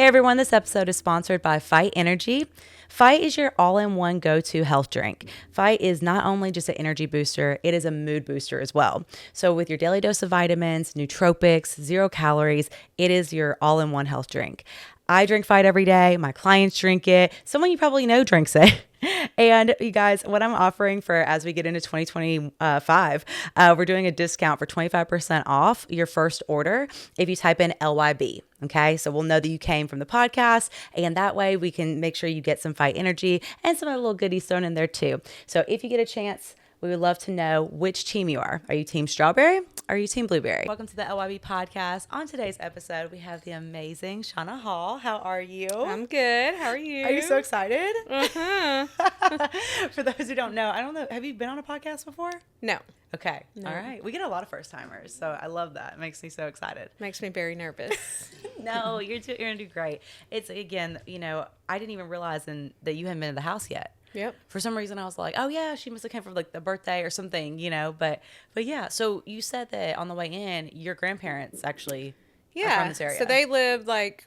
everyone, this episode is sponsored by Fight Energy. Fight is your all-in-one go-to health drink. Fight is not only just an energy booster, it is a mood booster as well. So with your daily dose of vitamins, nootropics, 0 calories, it is your all-in-one health drink. I drink Fight every day. My clients drink it. Someone you probably know drinks it. And you guys, what I'm offering for as we get into 2025, we're doing a discount for 25% off your first order if you type in LYB. Okay, so we'll know that you came from the podcast, and that way we can make sure you get some Fight Energy and some other little goodies thrown in there too. So if you get a chance, we would love to know which team you are. Are you team strawberry? Are you team blueberry? Welcome to the LYB podcast. On today's episode, we have the amazing Shanna Hall. How are you? I'm good. How are you? Are you so excited? Uh-huh. For those who don't know, I don't know. Have you been on a podcast before? No. Okay. No. All right. We get a lot of first timers, so I love that. It makes me so excited. Makes me very nervous. No, you're going to do great. It's, again, I didn't even realize that you hadn't been to the house yet. Yep. For some reason, I was like, oh, yeah, she must have came for like the birthday or something, But yeah, so you said that on the way in, your grandparents actually are from this area. So they lived like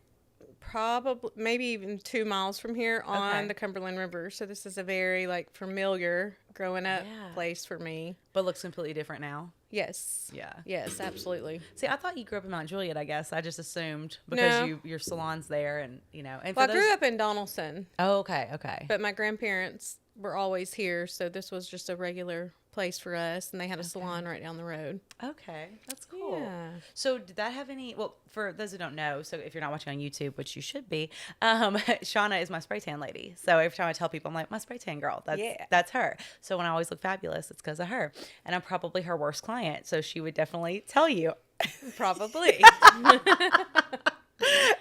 probably maybe even 2 miles from here on the Cumberland River. So this is a very like familiar growing up place for me. But looks completely different now. Yes. Yeah. Yes, absolutely. See, I thought you grew up in Mount Juliet, I guess. I just assumed because No. your salon's there and, And Well, I grew up in Donaldson. Oh, okay. But my grandparents were always here. So this was just a regular place for us. And they had a salon right down the road. Okay. That's cool. Yeah. So did that have any, well, for those who don't know, so if you're not watching on YouTube, which you should be, Shauna is my spray tan lady. So every time I tell people, I'm like, my spray tan girl, that's her. So when I always look fabulous, it's because of her. And I'm probably her worst client. So she would definitely tell you. Probably.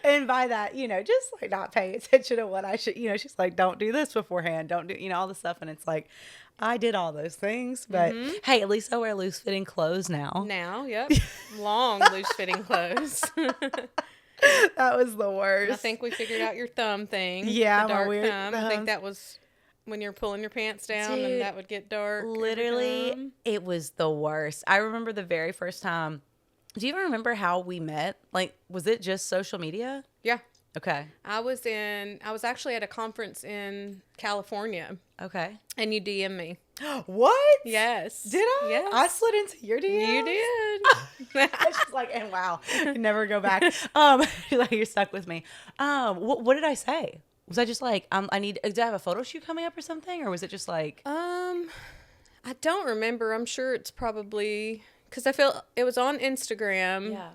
And by that, just like not paying attention to what I should, she's like, don't do this beforehand. Don't do, all this stuff. And it's like, I did all those things, but hey, at least I wear loose fitting clothes now. Now, yep. Long, loose fitting clothes. That was the worst. I think we figured out your thumb thing. Yeah, the dark my weird thumb. I think that was when you're pulling your pants down. Dude, and that would get dark. Literally, it was the worst. I remember the very first time. Do you even remember how we met? Like, was it just social media? Yeah. Okay. I was actually at a conference in California. Okay. And you DM'd me. What? Yes. Did I? Yes. I slid into your DMs? You did. I was just like, and wow, never go back. Like you're stuck with me. What did I say? Was I just like, did I have a photo shoot coming up or something? Or was it just like? I don't remember. I'm sure it's probably, because I feel it was on Instagram. Yeah.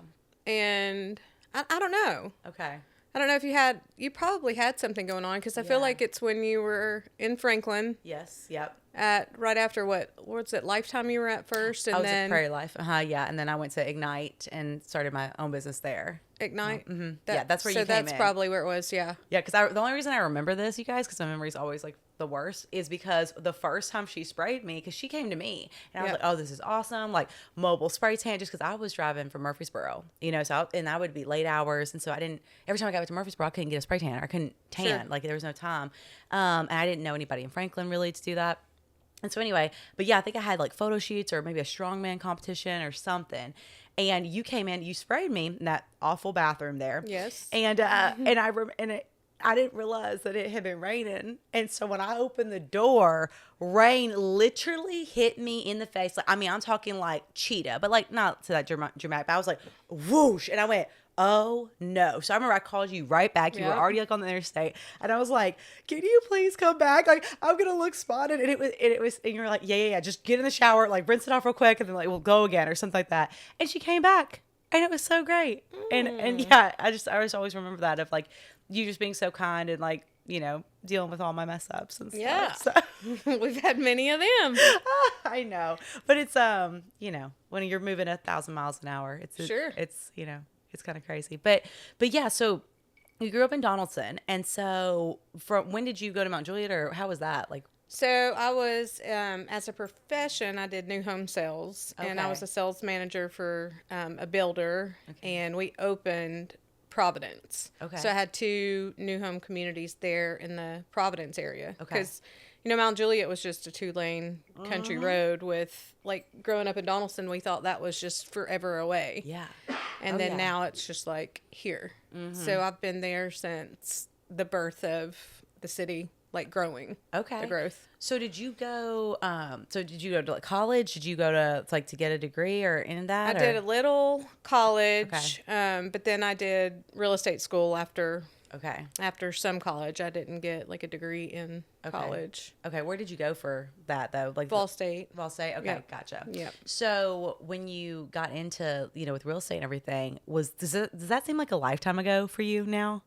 And I don't know. Okay. I don't know if you probably had something going on, because I feel like it's when you were in Franklin. Yes. Yep. Right after what's it, Lifetime you were at first? And I was then at Prairie Life. Yeah. And then I went to Ignite and started my own business there. Ignite? Mm-hmm. That's where you came in. So that's probably where it was, yeah. Yeah, because the only reason I remember this, you guys, because my memory is always like the worst, is because the first time she sprayed me, because she came to me, and I was like, oh, this is awesome, like mobile spray tan, just because I was driving from Murfreesboro, and I would be late hours, and so every time I got back to Murfreesboro, I couldn't get a spray tan, or I couldn't tan, like there was no time, and I didn't know anybody in Franklin really to do that. And so anyway, but yeah, I think I had like photo shoots or maybe a strongman competition or something. And you came in, you sprayed me in that awful bathroom there. Yes. And I didn't realize that it had been raining. And so when I opened the door, rain literally hit me in the face. Like, I'm talking like cheetah, but like not to that dramatic, but I was like, whoosh. And I went, oh no. So I remember I called you right back. You were already like on the interstate. And I was like, can you please come back? Like, I'm going to look spotted. And and you were like, yeah. Just get in the shower, like rinse it off real quick. And then like, we'll go again or something like that. And she came back and it was so great. And yeah, I just always remember that of like you just being so kind and like, dealing with all my mess ups and stuff. Yeah. So. We've had many of them. I know. But it's, when you're moving 1,000 miles an hour, it's kind of crazy. But yeah, so you grew up in Donaldson. And so when did you go to Mount Juliet, or how was that? Like, so I was, as a profession, I did new home sales, and I was a sales manager for a builder, and we opened Providence. Okay. So I had 2 new home communities there in the Providence area. Okay. Because, Mount Juliet was just a 2-lane country road with, like, growing up in Donaldson, we thought that was just forever away. Yeah. And then now it's just like here. So I've been there since the birth of the city, like growing. Okay. The growth. So did you go to like college? Did you go to like to get a degree or in that? I did a little college, but then I did real estate school after some college. I didn't get like a degree in college. Okay. Where did you go for that though? Like Ball State. Ball State. Okay. Yep. Gotcha. Yeah. So when you got into, with real estate and everything, does that seem like a lifetime ago for you now?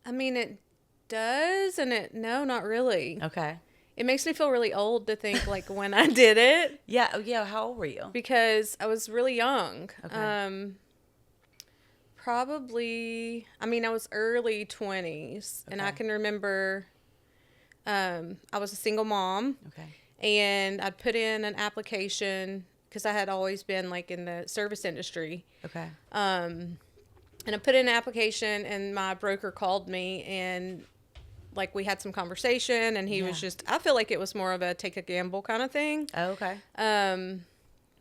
I mean, it does. No, not really. Okay. It makes me feel really old to think like when I did it. Yeah. Oh, yeah. How old were you? Because I was really young. Okay. Probably, I mean, I was early 20s, and I can remember I was a single mom. Okay. And I'd put in an application because I had always been like in the service industry. Okay. And I put in an application, and my broker called me, and like we had some conversation, and he was just, I feel like it was more of a take a gamble kind of thing. Oh, okay.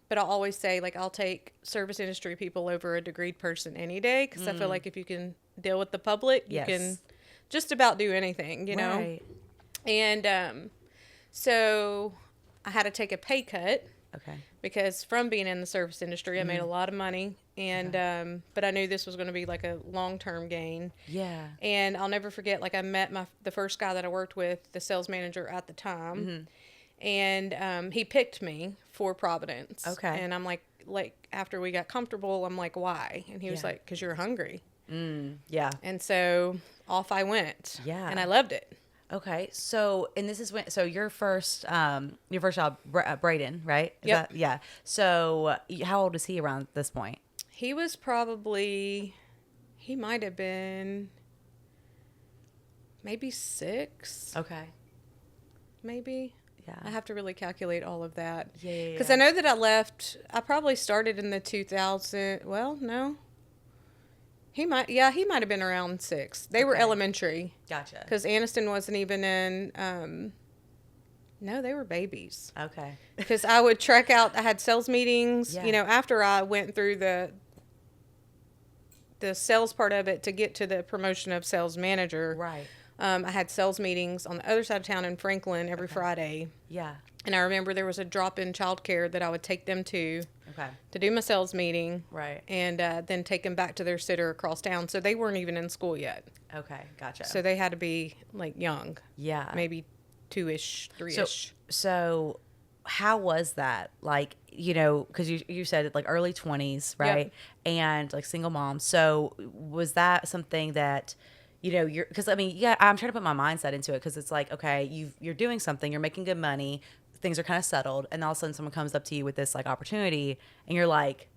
But I'll always say, like, I'll take service industry people over a degreed person any day, because I feel like if you can deal with the public, you can just about do anything, you know? Right. And so I had to take a pay cut. Okay. Because from being in the service industry, I made a lot of money, and but I knew this was going to be like a long-term gain. Yeah. And I'll never forget, like I met the first guy that I worked with, the sales manager at the time, and he picked me for Providence. Okay. And I'm like after we got comfortable, I'm like, why? And he was like, because you're hungry. Yeah. And so off I went. Yeah. And I loved it. Okay, so and this is your first job, Braden, right? Yep. Yeah. So how old is he around this point? He was he might have been maybe 6. Okay. Maybe. Yeah. I have to really calculate all of that. Yeah. Because I know that I probably started in the 2000, well, no. He might have been around 6. They were elementary. Gotcha. Because Aniston wasn't even in, no, they were babies. Okay. Because I would trek out, I had sales meetings, Yeah. After I went through the sales part of it to get to the promotion of sales manager. Right. I had sales meetings on the other side of town in Franklin every Friday. Yeah. And I remember there was a drop-in childcare that I would take them to do my sales meeting. Right. And then take them back to their sitter across town. So they weren't even in school yet. Okay. Gotcha. So they had to be like young. Yeah. Maybe 2-ish, 3-ish. So how was that? Like, because you said like early 20s, right? Yep. And like single mom. So was that something that, because I'm trying to put my mindset into it, because it's like, okay, you're doing something, you're making good money, things are kind of settled, and all of a sudden someone comes up to you with this like opportunity, and you're like,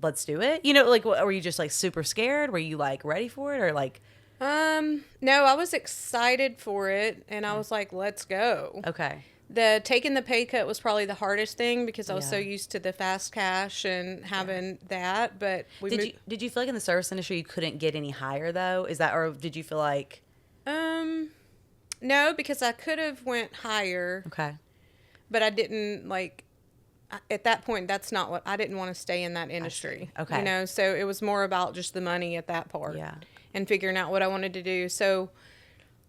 let's do it. Like, were you just like super scared? Were you like ready for it, or like? No, I was excited for it, and I was like, let's go. Okay. Taking the pay cut was probably the hardest thing, because I was so used to the fast cash and having that. But did you feel like in the service industry you couldn't get any higher though? Is that, or did you feel like? No, because I could have went higher. Okay. But I didn't at that point. That's not what I didn't want to stay in that industry. Okay. So it was more about just the money at that part. Yeah. And figuring out what I wanted to do. So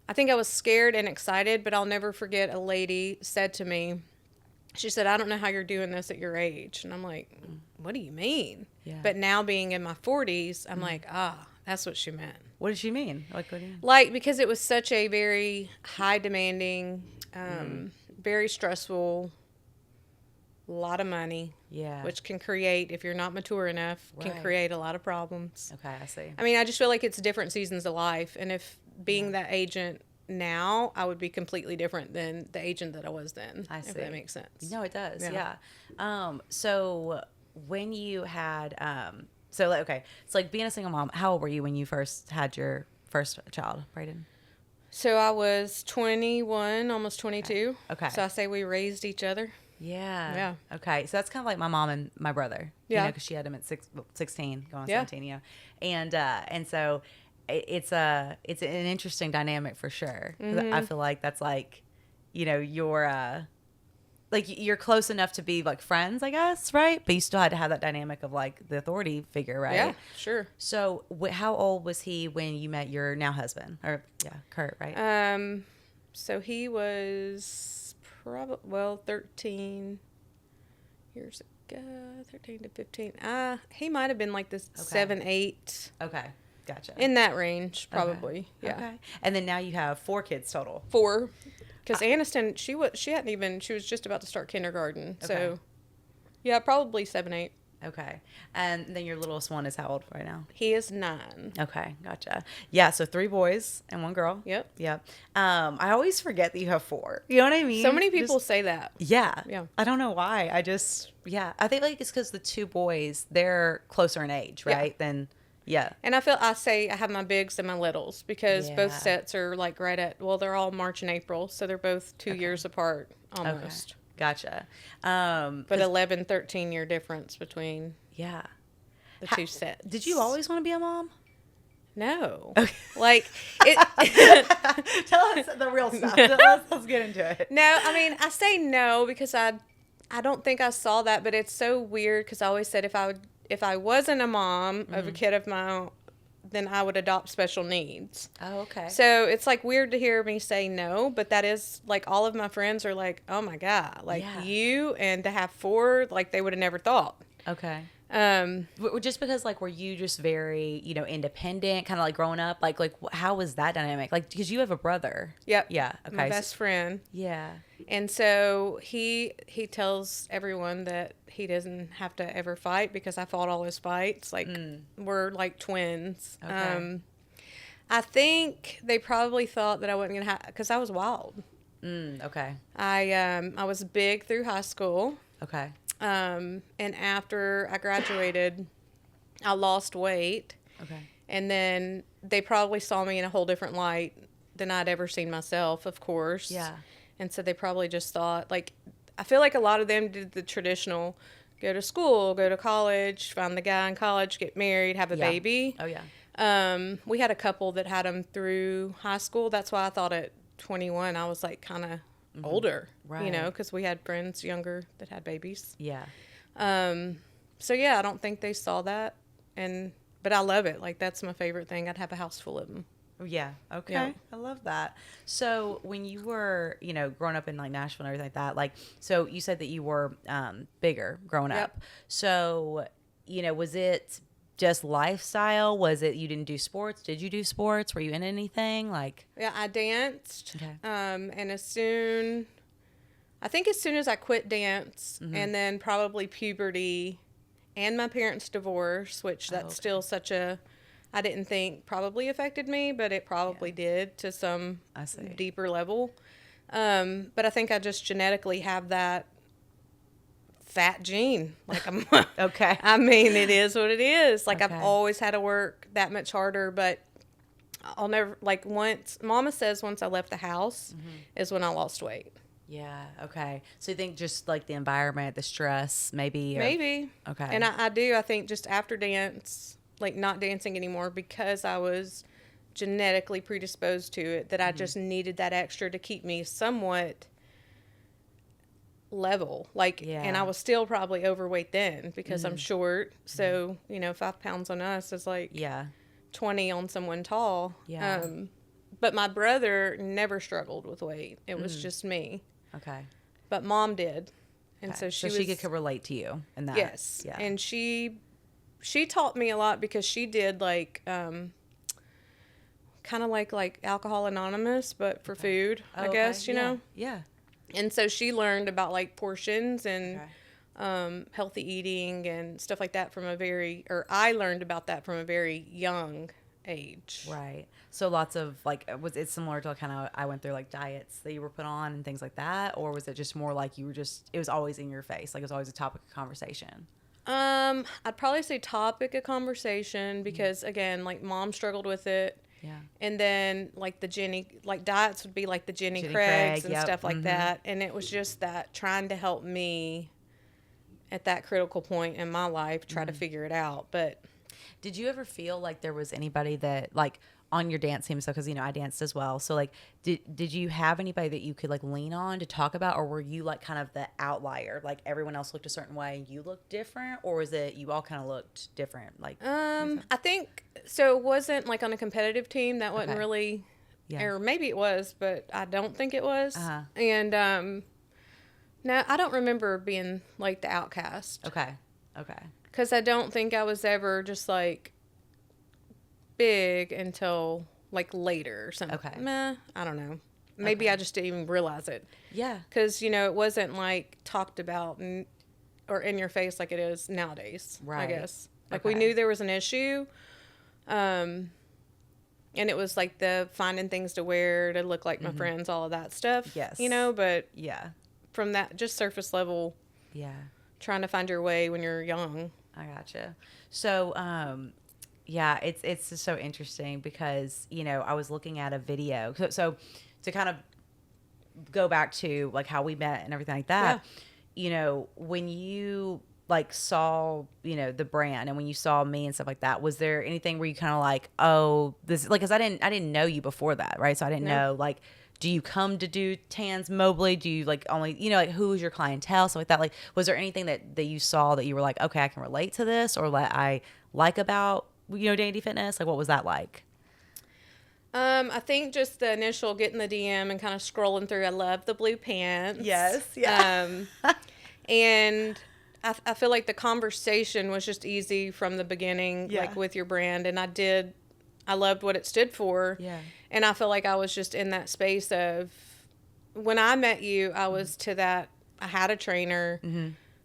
I think I was scared and excited, but I'll never forget a lady said to me, she said, I don't know how you're doing this at your age. And I'm like, what do you mean? Yeah. But now being in my 40s, I'm like, that's what she meant. What did she mean? Like, what do you mean? Like, because it was such a very high demanding, very stressful, a lot of money. Yeah. Which can create, if you're not mature enough, can create a lot of problems. Okay, I see. I mean, I just feel like it's different seasons of life. And if being that agent now, I would be completely different than the agent that I was then. I see. If that makes sense. No, it does. Yeah. So when you had, so like being a single mom, how old were you when you first had your first child, Braden? So I was 21, almost 22. Okay. So I say we raised each other. Yeah. Yeah. Okay. So that's kind of like my mom and my brother. Yeah. Because she had him at 16, going on 17. And so it's an interesting dynamic for sure. Mm-hmm. I feel like that's like, your like you're close enough to be like friends, I guess, right? But you still had to have that dynamic of like the authority figure, right? Yeah, sure. So how old was he when you met your now husband? Or Kurt, right? So he was probably 13 years ago, 13 to 15. He might have been like this 7, 8. Okay, gotcha. In that range, probably. Okay. Yeah. Okay. And then now you have 4 kids total. 4. Because Aniston, she was just about to start kindergarten. Okay. So, yeah, probably 7, 8. Okay. And then your littlest one is how old right now? He is 9. Okay, gotcha. Yeah, so 3 boys and 1 girl. Yep. I always forget that you have 4. You know what I mean? So many people say that. Yeah. Yeah. I don't know why. I think like it's because the 2 boys, they're closer in age, right? Yeah. Yeah. And I have my bigs and my littles because both sets are like they're all March and April. So they're both 2 years apart almost. Okay. Gotcha. But 11, 13-year difference between the 2 sets. Did you always want to be a mom? No. Okay. Like, Tell us the real stuff. Let's get into it. No, I mean, I say no because I don't think I saw that, but it's so weird because I always said if I wasn't a mom of a kid of my own, then I would adopt special needs. Oh, okay. So it's like weird to hear me say no, but that is like all of my friends are like, oh my God, like you and to have 4, like they would have never thought. Okay. Just because like were you just very independent, kind of like growing up, like how was that dynamic, like because you have a brother? Yep. Yeah. Okay. My best friend. Yeah. And so he tells everyone that he doesn't have to ever fight because I fought all his fights. Like we're like twins. Okay. I think they probably thought that I wasn't gonna have because I was wild. Okay. I was big through high school. Okay. And after I graduated, I lost weight. Okay. And then they probably saw me in a whole different light than I'd ever seen myself, of course. Yeah. And so they probably just thought, like, I feel like a lot of them did the traditional go to school, go to college, find the guy in college, get married, have a baby. Oh, yeah. We had a couple that had them through high school. That's why I thought at 21 I was like kind of older, right? Because we had friends younger that had babies. Yeah. So yeah, I don't think they saw that, but I love it. Like that's my favorite thing. I'd have a house full of them. Yeah. Okay. Yeah. I love that. So when you were, growing up in like Nashville and everything like that, like, so you said that you were bigger growing up. So, was it just lifestyle? Was it you didn't do sports? Did you do sports? Were you in anything? Like, yeah, I danced. Okay. And as soon as I quit dance, and then probably puberty, and my parents' divorce, which that's still such a. I didn't think probably affected me, but it probably did to some deeper level. But I think I just genetically have that fat gene. Like I'm okay. I mean, it is what it is. Like Okay. I've always had to work that much harder, but I'll never Mama says once I left the house is when I lost weight. Yeah. Okay. So you think just like the environment, the stress, maybe? Maybe. Okay. And I do. I think just after dance, like not dancing anymore because I was genetically predisposed to it, that I just needed that extra to keep me somewhat level. And I was still probably overweight then because I'm short. So, 5 pounds on us is like 20 on someone tall. Yeah. But my brother never struggled with weight. It was just me. Okay. But Mom did. And Okay. so she could relate to you in that. Yes. Yeah. And she taught me a lot because she did like kind of like Alcohol Anonymous, but for food, I guess, know. Yeah. And so she learned about like portions and healthy eating and stuff like that I learned about that from a very young age. Right. So lots of like, was it similar to kind of, I went through like diets that you were put on and things like that? Or was it just more like it was always in your face? Like it was always a topic of conversation? I'd probably say topic of conversation because again, like Mom struggled with it. Yeah. And then like diets would be like the Jenny Craig's and stuff like that. And it was just that trying to help me at that critical point in my life, try to figure it out. But did you ever feel like there was anybody that like on your dance team, so because I danced as well, so like did you have anybody that you could like lean on to talk about, or were you like kind of the outlier, like everyone else looked a certain way and you looked different, or is it you all kind of looked different? Like I think so. It wasn't like on a competitive team. That wasn't really, or maybe it was, but I don't think it was. And no, I don't remember being like the outcast. Okay. Because I don't think I was ever just like big until like later or something. Okay. Meh, I don't know. Maybe I just didn't even realize it. Yeah. Because, it wasn't like talked about or in your face like it is nowadays, I guess. Like we knew there was an issue. And it was like the finding things to wear to look like my friends, all of that stuff. Yes. But yeah, from that just surface level, trying to find your way when you're young. I gotcha. So, yeah, it's just so interesting because, I was looking at a video. So to kind of go back to like how we met and everything like that, when you like saw, the brand and when you saw me and stuff like that, was there anything where you kind of like, oh, this, like, cause I didn't know you before that. Right. So I didn't know, like, do you come to do tans Mobley? Do you like only, like who's your clientele? Stuff like that. Like, was there anything that you saw that you were like, okay, I can relate to this, or that I like about, Dandy Fitness? Like, what was that like? I think just the initial getting the DM and kind of scrolling through. I love the blue pants. Yes. Yeah. And I feel like the conversation was just easy from the beginning, like with your brand. And I loved what it stood for. Yeah. And I feel like I was just in that space of, when I met you, I was to that, I had a trainer.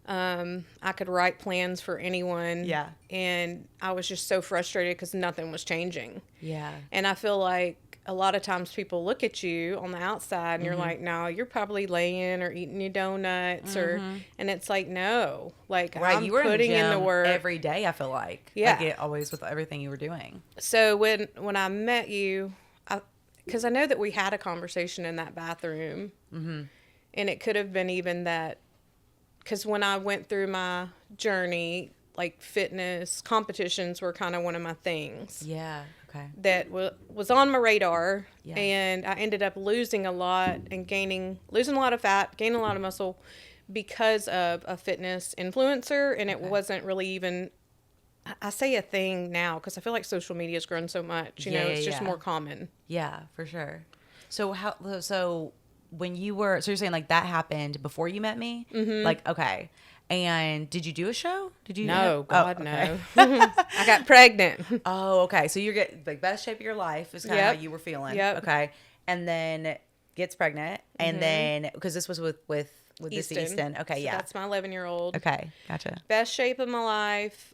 I could write plans for anyone. Yeah. And I was just so frustrated because nothing was changing. Yeah. And I feel like a lot of times people look at you on the outside and you're like, no, you're probably laying or eating your donuts and it's like, no, like I'm you were putting in the work every day. I feel like, always with everything you were doing. So when I met you, because I know that we had a conversation in that bathroom, and it could have been even that, because when I went through my journey, like fitness competitions were kind of one of my things. Yeah. Okay. That was on my radar, and I ended up losing a lot and losing a lot of fat, gaining a lot of muscle because of a fitness influencer, and it wasn't really even, I say a thing now because I feel like social media has grown so much, it's just more common. Yeah, for sure. So when you were, so you're saying like that happened before you met me? Like, okay. And did you do a show? Did you? No, God, no. I got pregnant. Oh, okay. So you're getting like best shape of your life is kind of how you were feeling. Yep. Okay. And then gets pregnant, and then because this was with this Easton. Okay, so that's my 11-year-old. Okay, gotcha. Best shape of my life.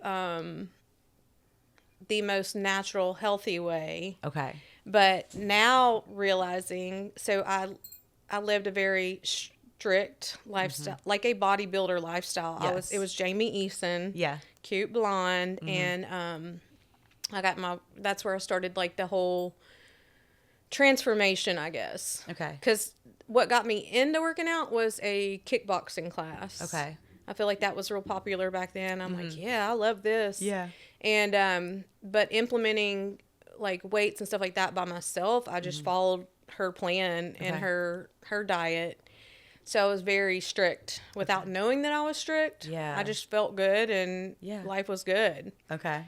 The most natural, healthy way. Okay. But now realizing, so I lived a very strict lifestyle, like a bodybuilder lifestyle. Yes. It was Jamie Easton. Yeah. Cute blonde. And that's where I started like the whole transformation, I guess. Okay. Because what got me into working out was a kickboxing class. Okay. I feel like that was real popular back then. I'm like, yeah, I love this. Yeah. And, but implementing like weights and stuff like that by myself, I just followed her plan and her diet. So I was very strict without knowing that I was strict. Yeah. I just felt good and life was good. Okay.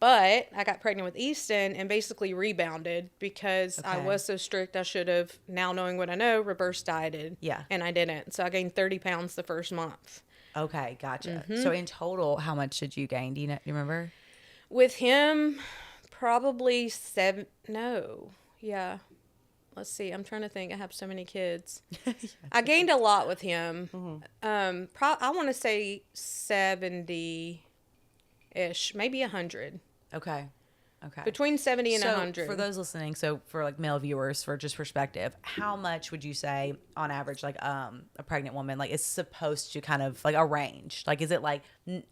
But I got pregnant with Easton and basically rebounded because I was so strict. I should have, now knowing what I know, reverse dieted. Yeah. And I didn't. So I gained 30 pounds the first month. Okay, gotcha. So in total, how much did you gain? Do you remember? With him, probably 7. No. Yeah. Let's see. I'm trying to think. I have so many kids. I gained a lot with him. I want to say 70-ish, maybe 100. Okay. Between 70 and 100. For those listening, so for like male viewers, for just perspective, how much would you say on average, like a pregnant woman, like is supposed to kind of like a range? Like, is it like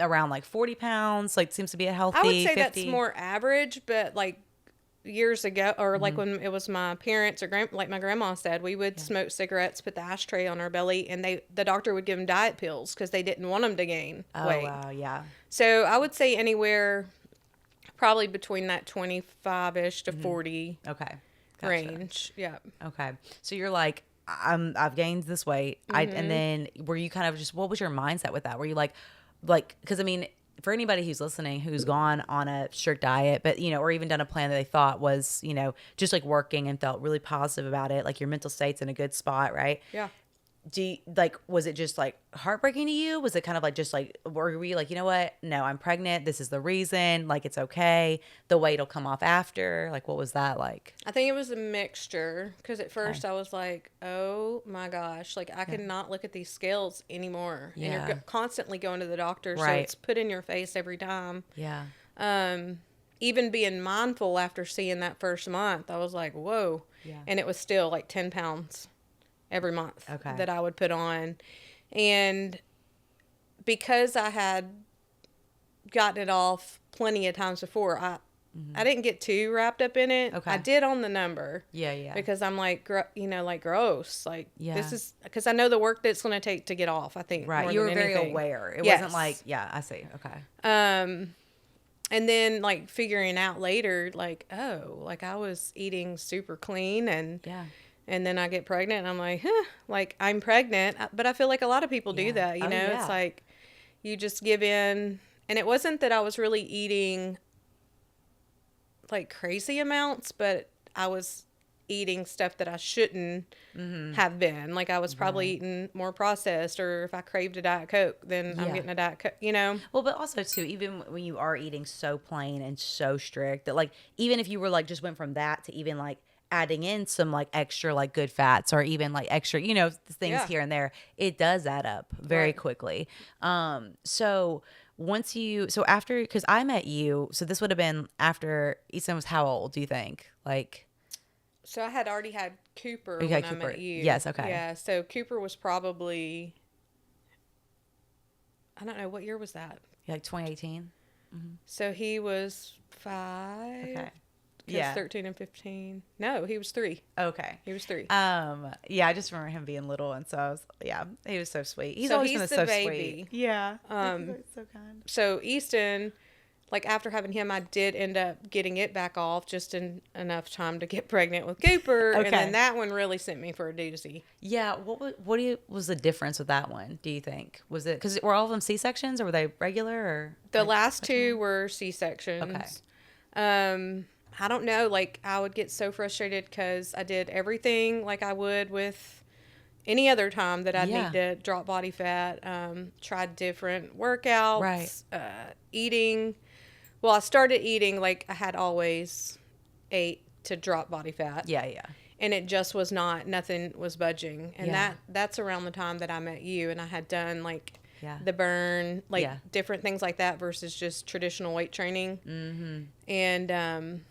around like 40 pounds? Like seems to be a healthy I would say 50? that's more average, but like years ago, or like when it was my parents or like my grandma said, we would smoke cigarettes, put the ashtray on our belly, and the doctor would give them diet pills because they didn't want them to gain weight. Oh, wow, yeah. So I would say anywhere Probably between that 25-ish to 40 Okay. Gotcha. range. Yeah. Okay. So you're like, I've gained this weight. And then were you kind of just, what was your mindset with that? Were you like, because I mean, for anybody who's listening, who's gone on a strict diet, but, or even done a plan that they thought was, just like working and felt really positive about it, like your mental state's in a good spot, right? Yeah. Was it just like heartbreaking to you? Was it kind of like, just like, were you like, you know what? No, I'm pregnant. This is the reason. Like, it's okay. The weight will come off after. Like, what was that like? I think it was a mixture, because at first I was like, oh my gosh, like I could not look at these scales anymore. Yeah. And you're constantly going to the doctor. So Right. it's put in your face every time. Yeah. Even being mindful after seeing that first month, I was like, whoa. Yeah. And it was still like 10 pounds every month that I would put on. And because I had gotten it off plenty of times before, I didn't get too wrapped up in it. Okay. I did on the number. Yeah, yeah. Because I'm like, like gross. Like, Yeah. this is, because I know the work that's going to take to get off, I think. Right. More You were than very anything. aware. It Yes. wasn't like, yeah, I see. Okay. And then like figuring out later, like, oh, like I was eating super clean, and Yeah. and then I get pregnant and I'm like, like I'm pregnant. But I feel like a lot of people do that, you know. Yeah. It's like you just give in. And it wasn't that I was really eating like crazy amounts, but I was eating stuff that I shouldn't have been. Like I was probably eating more processed, or if I craved a Diet Coke, then I'm getting a Diet Coke, Well, but also too, even when you are eating so plain and so strict that like, even if you were like, just went from that to even like adding in some like extra like good fats, or even like extra, things here and there, it does add up very quickly. So after, because I met you, so this would have been after Easton was how old, do you think? Like, so I had already had Cooper you when had Cooper. I met you. Yes, okay. Yeah, so Cooper was probably, I don't know, what year was that? like 2018? So he was 5. Okay. Yeah. 13 and 15. No, he was 3. Okay. He was 3. Yeah, I just remember him being little, and so I was, he was so sweet. He's So always he's been the so baby. sweet. Yeah. Um, so kind. So Easton, like after having him, I did end up getting it back off just in enough time to get pregnant with Cooper. Okay. And then that one really sent me for a doozy. Yeah. Was the difference with that one, do you think? Was it, because were all of them C-sections, or were they regular, or? The last 2 were C-sections. Okay. I don't know. Like I would get so frustrated because I did everything like I would with any other time that I'd need to drop body fat. Tried different workouts, eating. Well, I started eating like I had always ate to drop body fat. Yeah, yeah. And it just was nothing was budging. And that's around the time that I met you, and I had done like the burn, like different things like that versus just traditional weight training. Mm-hmm. And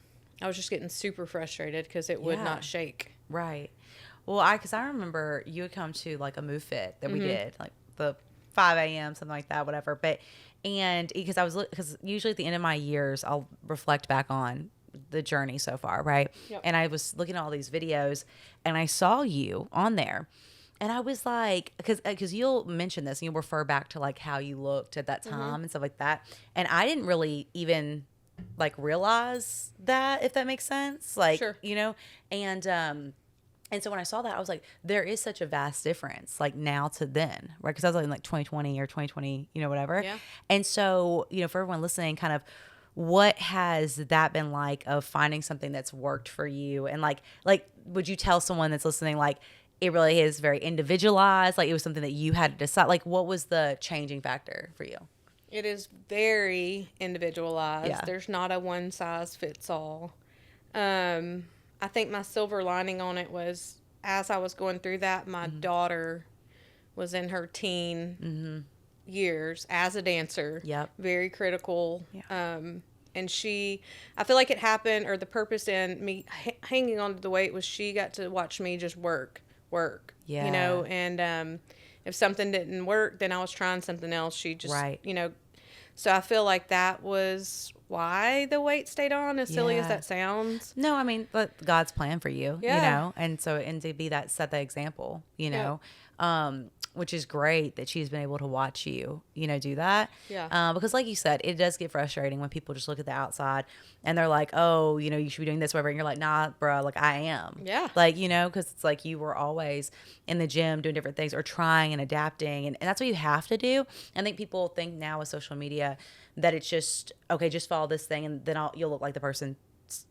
I was just getting super frustrated because it would not shake. Right. Well, because I remember you would come to like a Move Fit that we did, like the 5 a.m., something like that, whatever. Because usually at the end of my years, I'll reflect back on the journey so far, right? Yep. And I was looking at all these videos, and I saw you on there. And I was like, because you'll mention this, and you'll refer back to like how you looked at that time and stuff like that. And I didn't really even like realize that, if that makes sense. Like, sure. And so when I saw that, I was like, there is such a vast difference, like now to then, right? Because I was in like 2020 or 2020, whatever. Yeah. And so, for everyone listening, kind of what has that been like of finding something that's worked for you? And like, would you tell someone that's listening, like, it really is very individualized, like it was something that you had to decide? Like, what was the changing factor for you? It is very individualized. Yeah. There's not a one size fits all. I think my silver lining on it was, as I was going through that, my daughter was in her teen years as a dancer. Yep. Very critical. Yeah. And I feel like it happened, or the purpose in me hanging on to the weight was she got to watch me just work. Yeah. And if something didn't work, then I was trying something else. She just, so I feel like that was why the weight stayed on, as silly as that sounds. No, I mean, but God's plan for you, and so, and to be set the example, which is great that she's been able to watch you, do that. Yeah. Because like you said, it does get frustrating when people just look at the outside and they're like, oh, you should be doing this, whatever. And you're like, nah, bro, like I am. Yeah. Like, because it's like you were always in the gym doing different things or trying and adapting. And that's what you have to do. I think people think now with social media that it's just, okay, just follow this thing and then you'll look like the person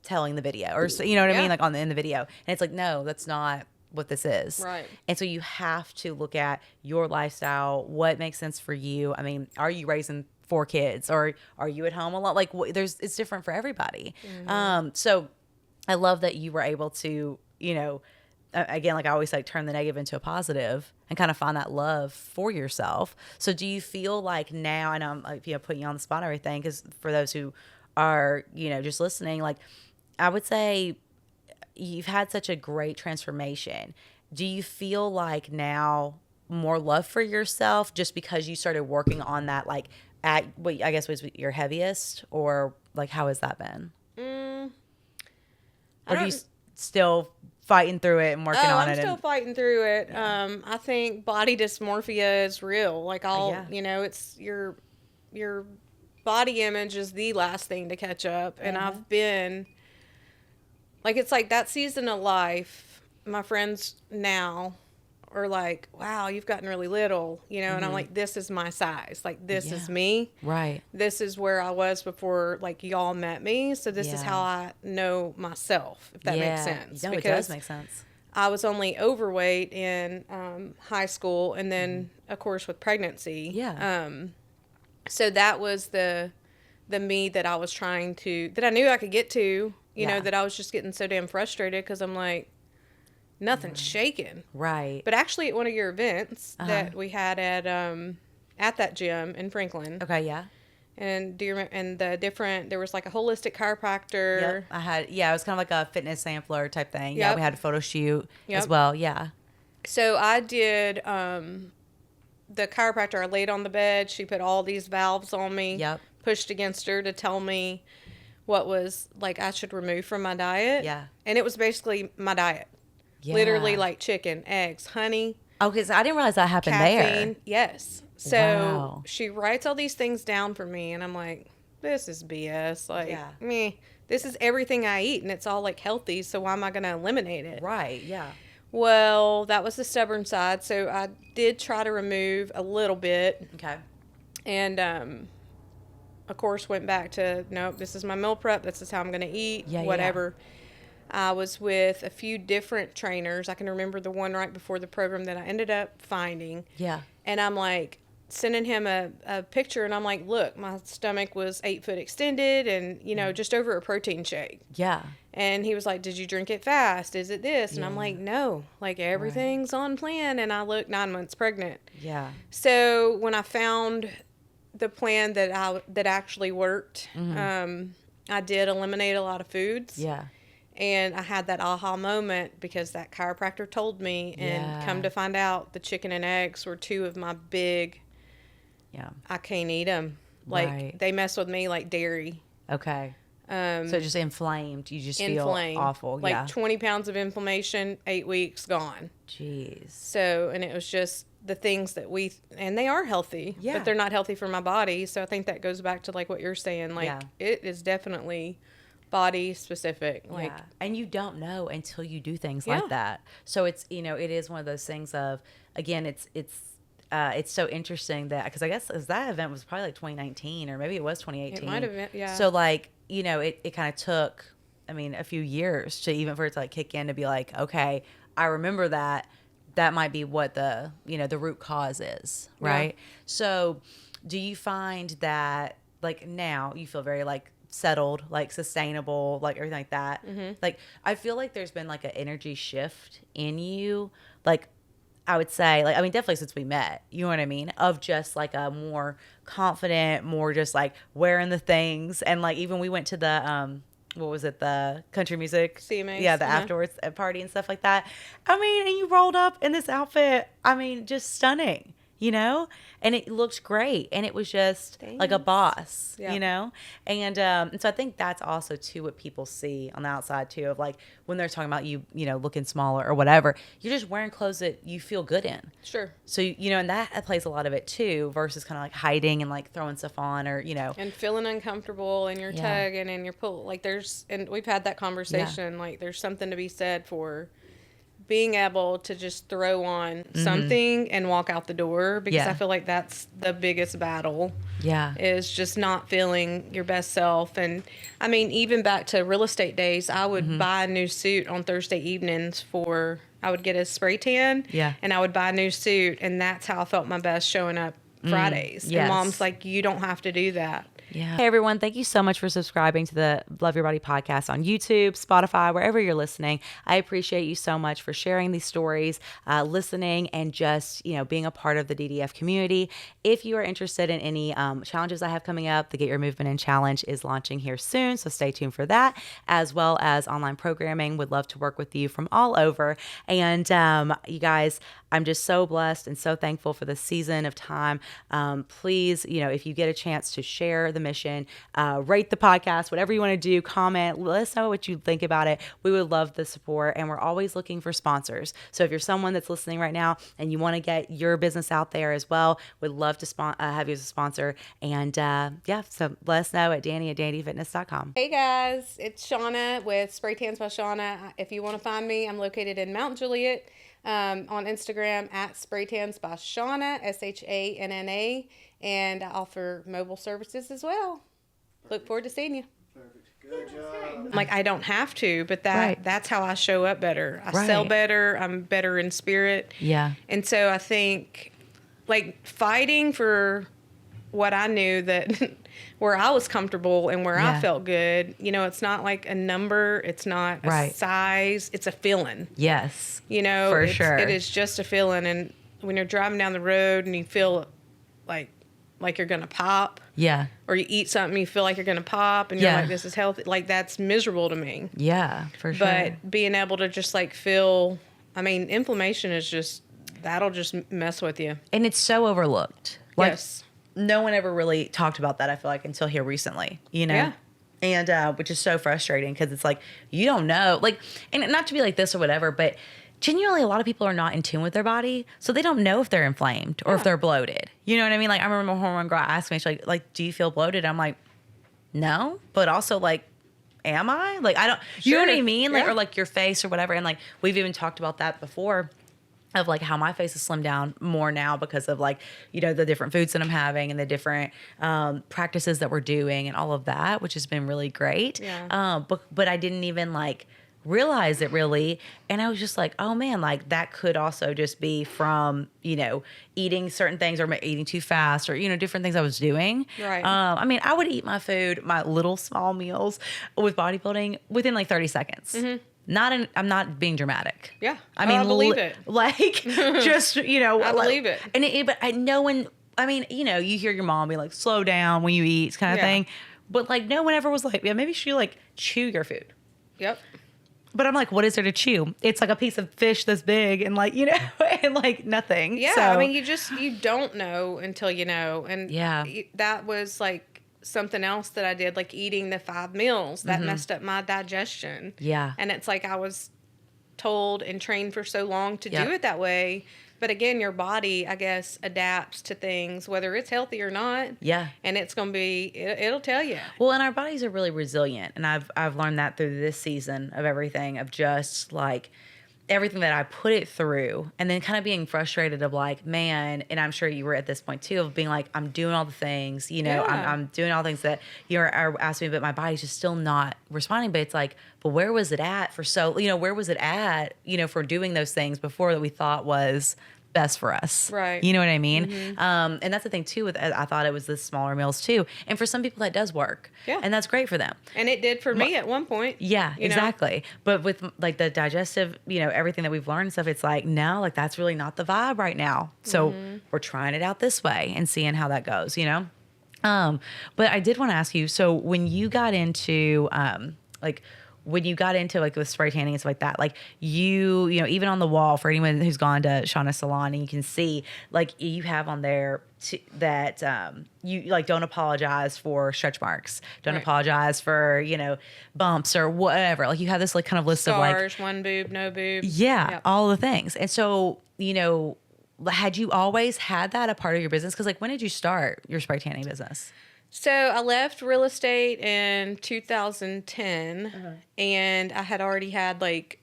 telling the video or, you know what I mean? Like in the video. And it's like, no, that's not what this is. Right. And so you have to look at your lifestyle, what makes sense for you. I mean, are you raising 4 kids or are you at home a lot? Like it's different for everybody. So I love that you were able to, again, like I always say, turn the negative into a positive and kind of find that love for yourself. So do you feel like now, and I'm like, putting you on the spot and everything, because for those who are, just listening, like I would say, you've had such a great transformation. Do you feel like now more love for yourself just because you started working on that, like at what I guess was your heaviest, or like how has that been? Or do you still fighting through it and working on it? I'm still fighting through it. Yeah. I think body dysmorphia is real. Like it's your body image is the last thing to catch up. And I've been like, it's like that season of life, my friends now are like, wow, you've gotten really little, and I'm like, this is my size. Like, this is me. Right. This is where I was before, like, y'all met me. So this is how I know myself, if that makes sense. No, it does make sense. I was only overweight in high school and then, of course, with pregnancy. Yeah. So that was the me that I was trying to, that I knew I could get to, that I was just getting so damn frustrated because I'm like, nothing's shaking. Right. But actually at one of your events that we had at that gym in Franklin. Okay, yeah. And do you remember, and there was like a holistic chiropractor. Yep. It was kind of like a fitness sampler type thing. Yep. Yeah, we had a photo shoot as well. Yeah. So I did the chiropractor. I laid on the bed. She put all these valves on me. Yep. Pushed against her to tell me what was like I should remove from my diet. Yeah. And it was basically my diet. Yeah. Literally like chicken, eggs, honey. Okay, so I didn't realize that happened caffeine. There. Yes. So she writes all these things down for me, and I'm like, this is BS. Like, this is everything I eat, and it's all like healthy, so why am I going to eliminate it? Right, yeah. Well, that was the stubborn side, so I did try to remove a little bit. Okay. And, of course, went back to, nope, this is my meal prep, this is how I'm going to eat, whatever. Yeah. I was with a few different trainers. I can remember the one right before the program that I ended up finding. Yeah. And I'm like, sending him a picture, and I'm like, look, my stomach was 8 foot extended and, just over a protein shake. Yeah. And he was like, did you drink it fast? Is it this? And I'm like, no, like everything's on plan. And I look 9 months pregnant. Yeah. So when I found the plan that actually worked, I did eliminate a lot of foods. Yeah. And I had that aha moment because that chiropractor told me, and come to find out, the chicken and eggs were 2 of my big. Yeah. I can't eat them. Like they mess with me like dairy. Okay. So just inflamed. You just feel awful. Like 20 pounds of inflammation, 8 weeks gone. Jeez. So, and it was just the things that and they are healthy, but they're not healthy for my body. So I think that goes back to like what you're saying. Like it is definitely body specific. Like, and you don't know until you do things like that. So it's, it is one of those things of, again, it's so interesting that, because I guess that event was probably like 2019 or maybe it was 2018. It might have been, yeah. So like, it kind of took, a few years to even for it to like kick in to be like, okay, I remember that might be what the root cause is. Right. Yeah. So do you find that like now you feel very like settled, like sustainable, like everything like that? Mm-hmm. Like I feel like there's been like an energy shift in you, like I would say, like, definitely since we met, you know what I mean? Of just like a more confident, more just like wearing the things. And like, even we went to the, what was it? The country music. CMAs. Yeah. The afterwards party and stuff like that. And you rolled up in this outfit. Just stunning. you know, and it looked great. And it was just like a boss, Yeah. you know? And so I think that's also too what people see on the outside too, of like when they're talking about you, you know, looking smaller or whatever, you're just wearing clothes that you feel good in. Sure. So, you know, and that plays a lot of it too, versus kind of like hiding and like throwing stuff on, or, you know. And feeling uncomfortable in your tug and in your pull. Like and we've had that conversation, like there's something to be said for being able to just throw on something and walk out the door, because I feel like that's the biggest battle. Yeah. Is just not feeling your best self. And I mean, even back to real estate days, I would buy a new suit on Thursday evenings I would get a spray tan and I would buy a new suit, and that's how I felt my best showing up Fridays. Yes. And Mom's like, you don't have to do that. Yeah. Hey, everyone. Thank you so much for subscribing to the Love Your Body podcast on YouTube, Spotify, wherever you're listening. I appreciate you so much for sharing these stories, listening, and just, you know, being a part of the DDF community. If you are interested in any challenges I have coming up, the Get Your Movement In Challenge is launching here soon, so stay tuned for that, as well as online programming. Would love to work with you from all over. And you guys, I'm just so blessed and so thankful for this season of time. Please, you know, if you get a chance to share the mission, rate the podcast, whatever you want to do, comment, let us know what you think about it. We would love the support, and we're always looking for sponsors. So if you're someone that's listening right now and you want to get your business out there as well, we'd love to have you as a sponsor. And so let us know at Danny@DandyFitness.com. Hey guys, it's Shanna with Spray Tans by Shanna. If you want to find me, I'm located in Mount Juliet. On Instagram at Spray Tans by Shanna, SHANNA, and I offer mobile services as well. Perfect. Look forward to seeing you. Perfect. Good job. Like, I don't have to, but that's how I show up better. I sell better. I'm better in spirit. Yeah. And so I think, like, fighting for what I knew that where I was comfortable and where I felt good, you know, it's not like a number, it's not a size, it's a feeling. Yes. You know, for sure. It is just a feeling. And when you're driving down the road and you feel like you're going to pop. Yeah. Or you eat something, you feel like you're going to pop and you're like, this is healthy. Like, that's miserable to me. Yeah, for sure. But being able to just like feel, I mean, inflammation is just, that'll just mess with you. And it's so overlooked. Like, yes. No one ever really talked about that, I feel like, until here recently, you know? Yeah. And which is so frustrating, because it's like, you don't know. Like, and not to be like this or whatever, but genuinely, a lot of people are not in tune with their body, so they don't know if they're inflamed or if they're bloated. You know what I mean? Like, I remember a hormone girl asked me, she's like, do you feel bloated? I'm like, no, but also, like, am I? Like, I don't, you know what I mean? Like, or like your face or whatever. And like, we've even talked about that before, of like how my face has slimmed down more now because of, like, you know, the different foods that I'm having and the different practices that we're doing and all of that, which has been really great. Yeah. But I didn't even like realize it really. And I was just like, oh man, like that could also just be from, you know, eating certain things or eating too fast or, you know, different things I was doing. Right. I mean, I would eat my food, my little small meals with bodybuilding within like 30 seconds. Mm-hmm. I'm not being dramatic. Yeah. I mean, I believe it. Like, just, you know. I believe it. And but I know I mean, you know, you hear your mom be like, slow down when you eat kind of thing. But like, no one ever was like, yeah, maybe you like chew your food. Yep. But I'm like, what is there to chew? It's like a piece of fish this big and like, you know, and like nothing. Yeah. So, I mean, you don't know until you know. And that was like something else that I did, like eating the 5 meals that messed up my digestion. Yeah. And it's like I was told and trained for so long to do it that way. But again, your body, I guess, adapts to things, whether it's healthy or not. Yeah. And it's going to be, it'll tell you. Well, and our bodies are really resilient. And I've learned that through this season of everything, of just like everything that I put it through, and then kind of being frustrated of like, man, and I'm sure you were at this point too, of being like, I'm doing all the things, you know, I'm doing all the things that are asking me, but my body's just still not responding. But it's like, but where was it at for for doing those things before that we thought was best for us. Right. You know what I mean? Mm-hmm. And that's the thing too, I thought it was the smaller meals too. And for some people that does work. Yeah. And that's great for them. And it did for me at one point. Yeah, exactly. But with like the digestive, you know, everything that we've learned and stuff, it's like, no, like that's really not the vibe right now. So we're trying it out this way and seeing how that goes, you know? But I did want to ask you, so when you got into, like, when you got into like with spray tanning and stuff like that, like you know, even on the wall for anyone who's gone to Shanna's salon, and you can see like you have on there that you like don't apologize for stretch marks, don't apologize for, you know, bumps or whatever. Like you have this like kind of list Scars, of like one boob, no boob. yeah, all the things. And so, you know, had you always had that a part of your business? Because like when did you start your spray tanning business? So I left real estate in 2010, and I had already had like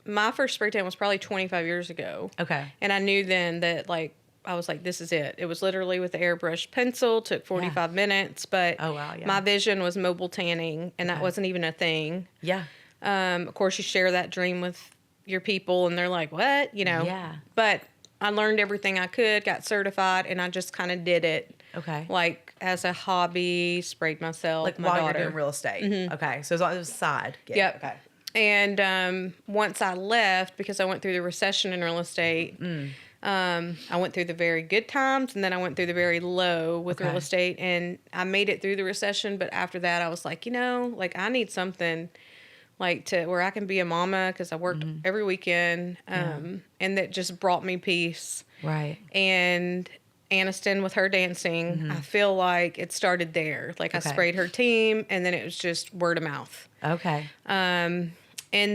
my first spray tan was probably 25 years ago. Okay. And I knew then that like I was like, this is it. It was literally with the airbrush pencil, took 45 minutes, but my vision was mobile tanning, and that wasn't even a thing. Yeah. Of course, you share that dream with your people, and they're like, what? You know? Yeah. But I learned everything I could, got certified, and I just kind of did it. Okay. Like as a hobby, sprayed myself, Like my while daughter. you're doing real estate. Okay. So it was a side gig. Yep. Okay. And once I left, because I went through the recession in real estate, I went through the very good times, and then I went through the very low with real estate, and I made it through the recession. But after that, I was like, you know, like I need something like to where I can be a mama, because I worked every weekend, and that just brought me peace. Right. And Aniston with her dancing, I feel like it started there. Like I sprayed her team, and then it was just word of mouth. Okay. And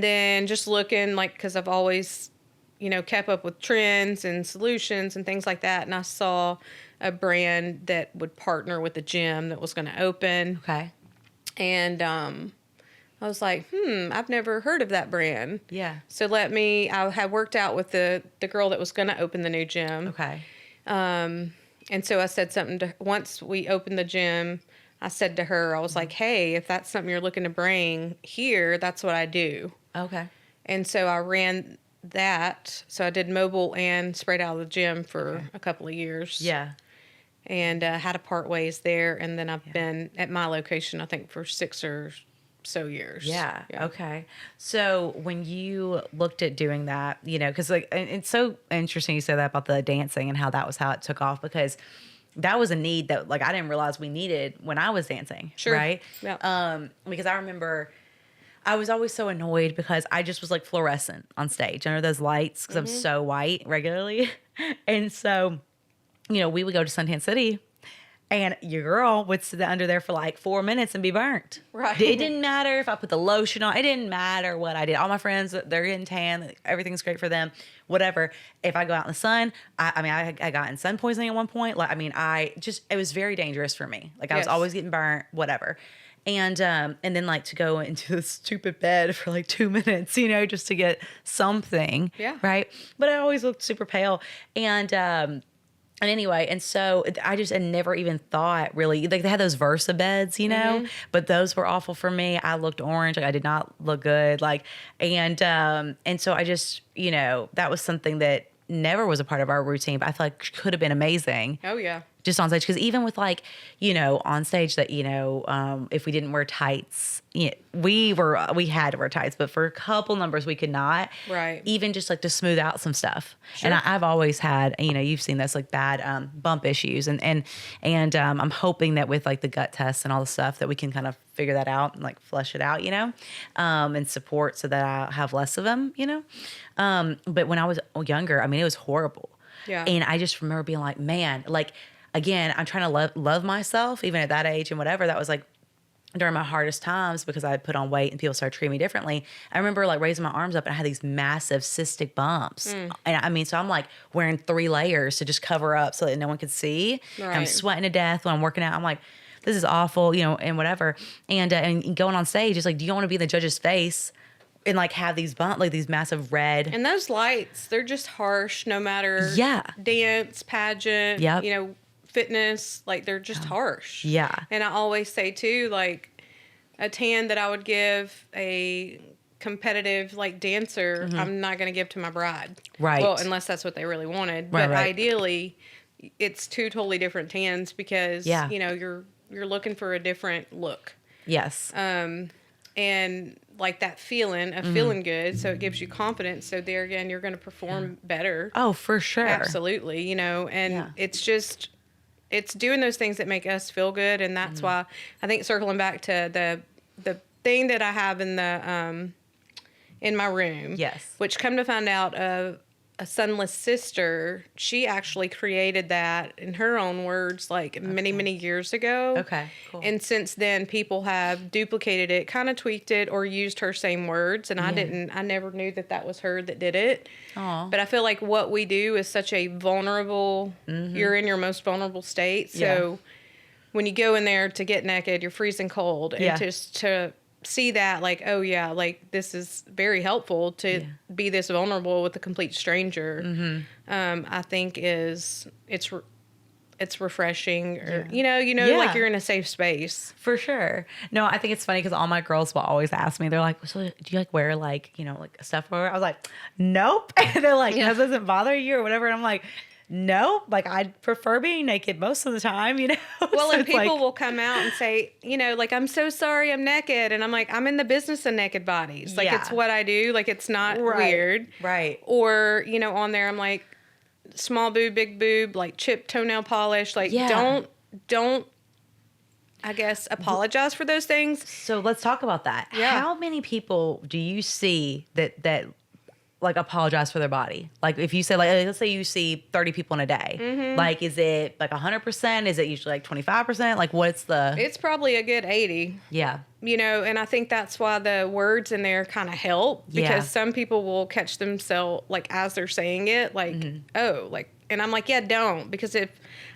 then just looking like, because I've always, you know, kept up with trends and solutions and things like that. And I saw a brand that would partner with a gym that was going to open. Okay. And I was like, I've never heard of that brand. Yeah. So I had worked out with the girl that was going to open the new gym. Okay. And so I said something to her. Once we opened the gym, I said to her, I was like, hey, if that's something you're looking to bring here, that's what I do. Okay. And so I ran that. So I did mobile and sprayed out of the gym for a couple of years. Yeah. And had to part ways there. And then I've been at my location, I think, for 6 or so years. Yeah. Okay. So when you looked at doing that, you know, because like it's so interesting you said that about the dancing and how it took off, because that was a need that like I didn't realize we needed when I was dancing. Sure. Right. Yeah. Because I remember I was always so annoyed because I just was like fluorescent on stage under those lights because I'm so white regularly. And so, you know, we would go to Suntan City, and your girl would sit under there for like 4 minutes and be burnt. Right. It didn't matter if I put the lotion on. It didn't matter what I did. All my friends, they're getting tan. Everything's great for them. Whatever. If I go out in the sun, I got in sun poisoning at one point. Like, it was very dangerous for me. Like I was always getting burnt, whatever. And then like to go into the stupid bed for like 2 minutes, you know, just to get something. Yeah. Right. But I always looked super pale. And anyway, and so I just had never even thought really, like they had those Versa beds, you know, but those were awful for me. I looked orange. Like I did not look good. Like, and so I just, you know, that was something that never was a part of our routine, but I feel like could have been amazing. Oh, yeah. Just on stage. Because even with like, you know, on stage that, you know, if we didn't wear tights, you know, we had to wear tights, but for a couple numbers we could not. Right. Even just like to smooth out some stuff. Sure. And I've always had, you know, you've seen this like bad bump issues. And I'm hoping that with like the gut tests and all the stuff that we can kind of figure that out and like flush it out, you know, and support so that I have less of them, you know. But when I was younger, I mean, it was horrible. Yeah. And I just remember being like, man, like, again, I'm trying to love myself even at that age and whatever. That was like during my hardest times because I had put on weight and people started treating me differently. I remember like raising my arms up and I had these massive cystic bumps. And I mean, so I'm like wearing 3 layers to just cover up so that no one could see. Right. I'm sweating to death when I'm working out. I'm like, this is awful, you know, and whatever. And going on stage, it's like, do you want to be in the judge's face and like have these bumps, like these massive red? And those lights, they're just harsh no matter dance, pageant, you know, fitness, like they're just harsh. Yeah. And I always say too, like a tan that I would give a competitive like dancer, I'm not going to give to my bride. Right. Well, unless that's what they really wanted. Right, but right. Ideally, it's 2 totally different tans because, you know, you're looking for a different look. Yes. And like that feeling of feeling good. So it gives you confidence. So there again, you're going to perform better. Oh, for sure. Absolutely. You know, and it's just, it's doing those things that make us feel good. And that's why I think circling back to the thing that I have in my room. Yes. Which, come to find out, a sunless sister, she actually created that in her own words, like many years ago. Okay, cool. And since then, people have duplicated it, kind of tweaked it, or used her same words. And I never knew that was her that did it. Aw. But I feel like what we do is such a vulnerable, you're in your most vulnerable state. So when you go in there to get naked, you're freezing cold. And just to see that, like, oh yeah, like this is very helpful to be this vulnerable with a complete stranger. I think it's refreshing, or like you're in a safe space. For sure. No, I think it's funny because all my girls will always ask me, they're like, so do you like wear like stuff over? I was like, nope. And they're like, that doesn't bother you or whatever. And I'm like, no, like I prefer being naked most of the time, Well, So and it's people will come out and say, like, I'm so sorry I'm naked. And I'm like, I'm in the business of naked bodies. Like, it's what I do. Like, it's not weird. Right. Or, on there, I'm like, small boob, big boob, like chipped toenail polish. Like, don't, I guess, apologize for those things. So let's talk about that. Yeah. How many people do you see that like apologize for their body? Like if you say, like, let's say you see 30 people in a day, like, is it like 100%? Is it usually like 25%? Like what's the... It's probably a good 80. Yeah. And I think that's why the words in there kind of help, because some people will catch themselves, like, as they're saying it, like, oh, like, and I'm like, yeah, don't, because if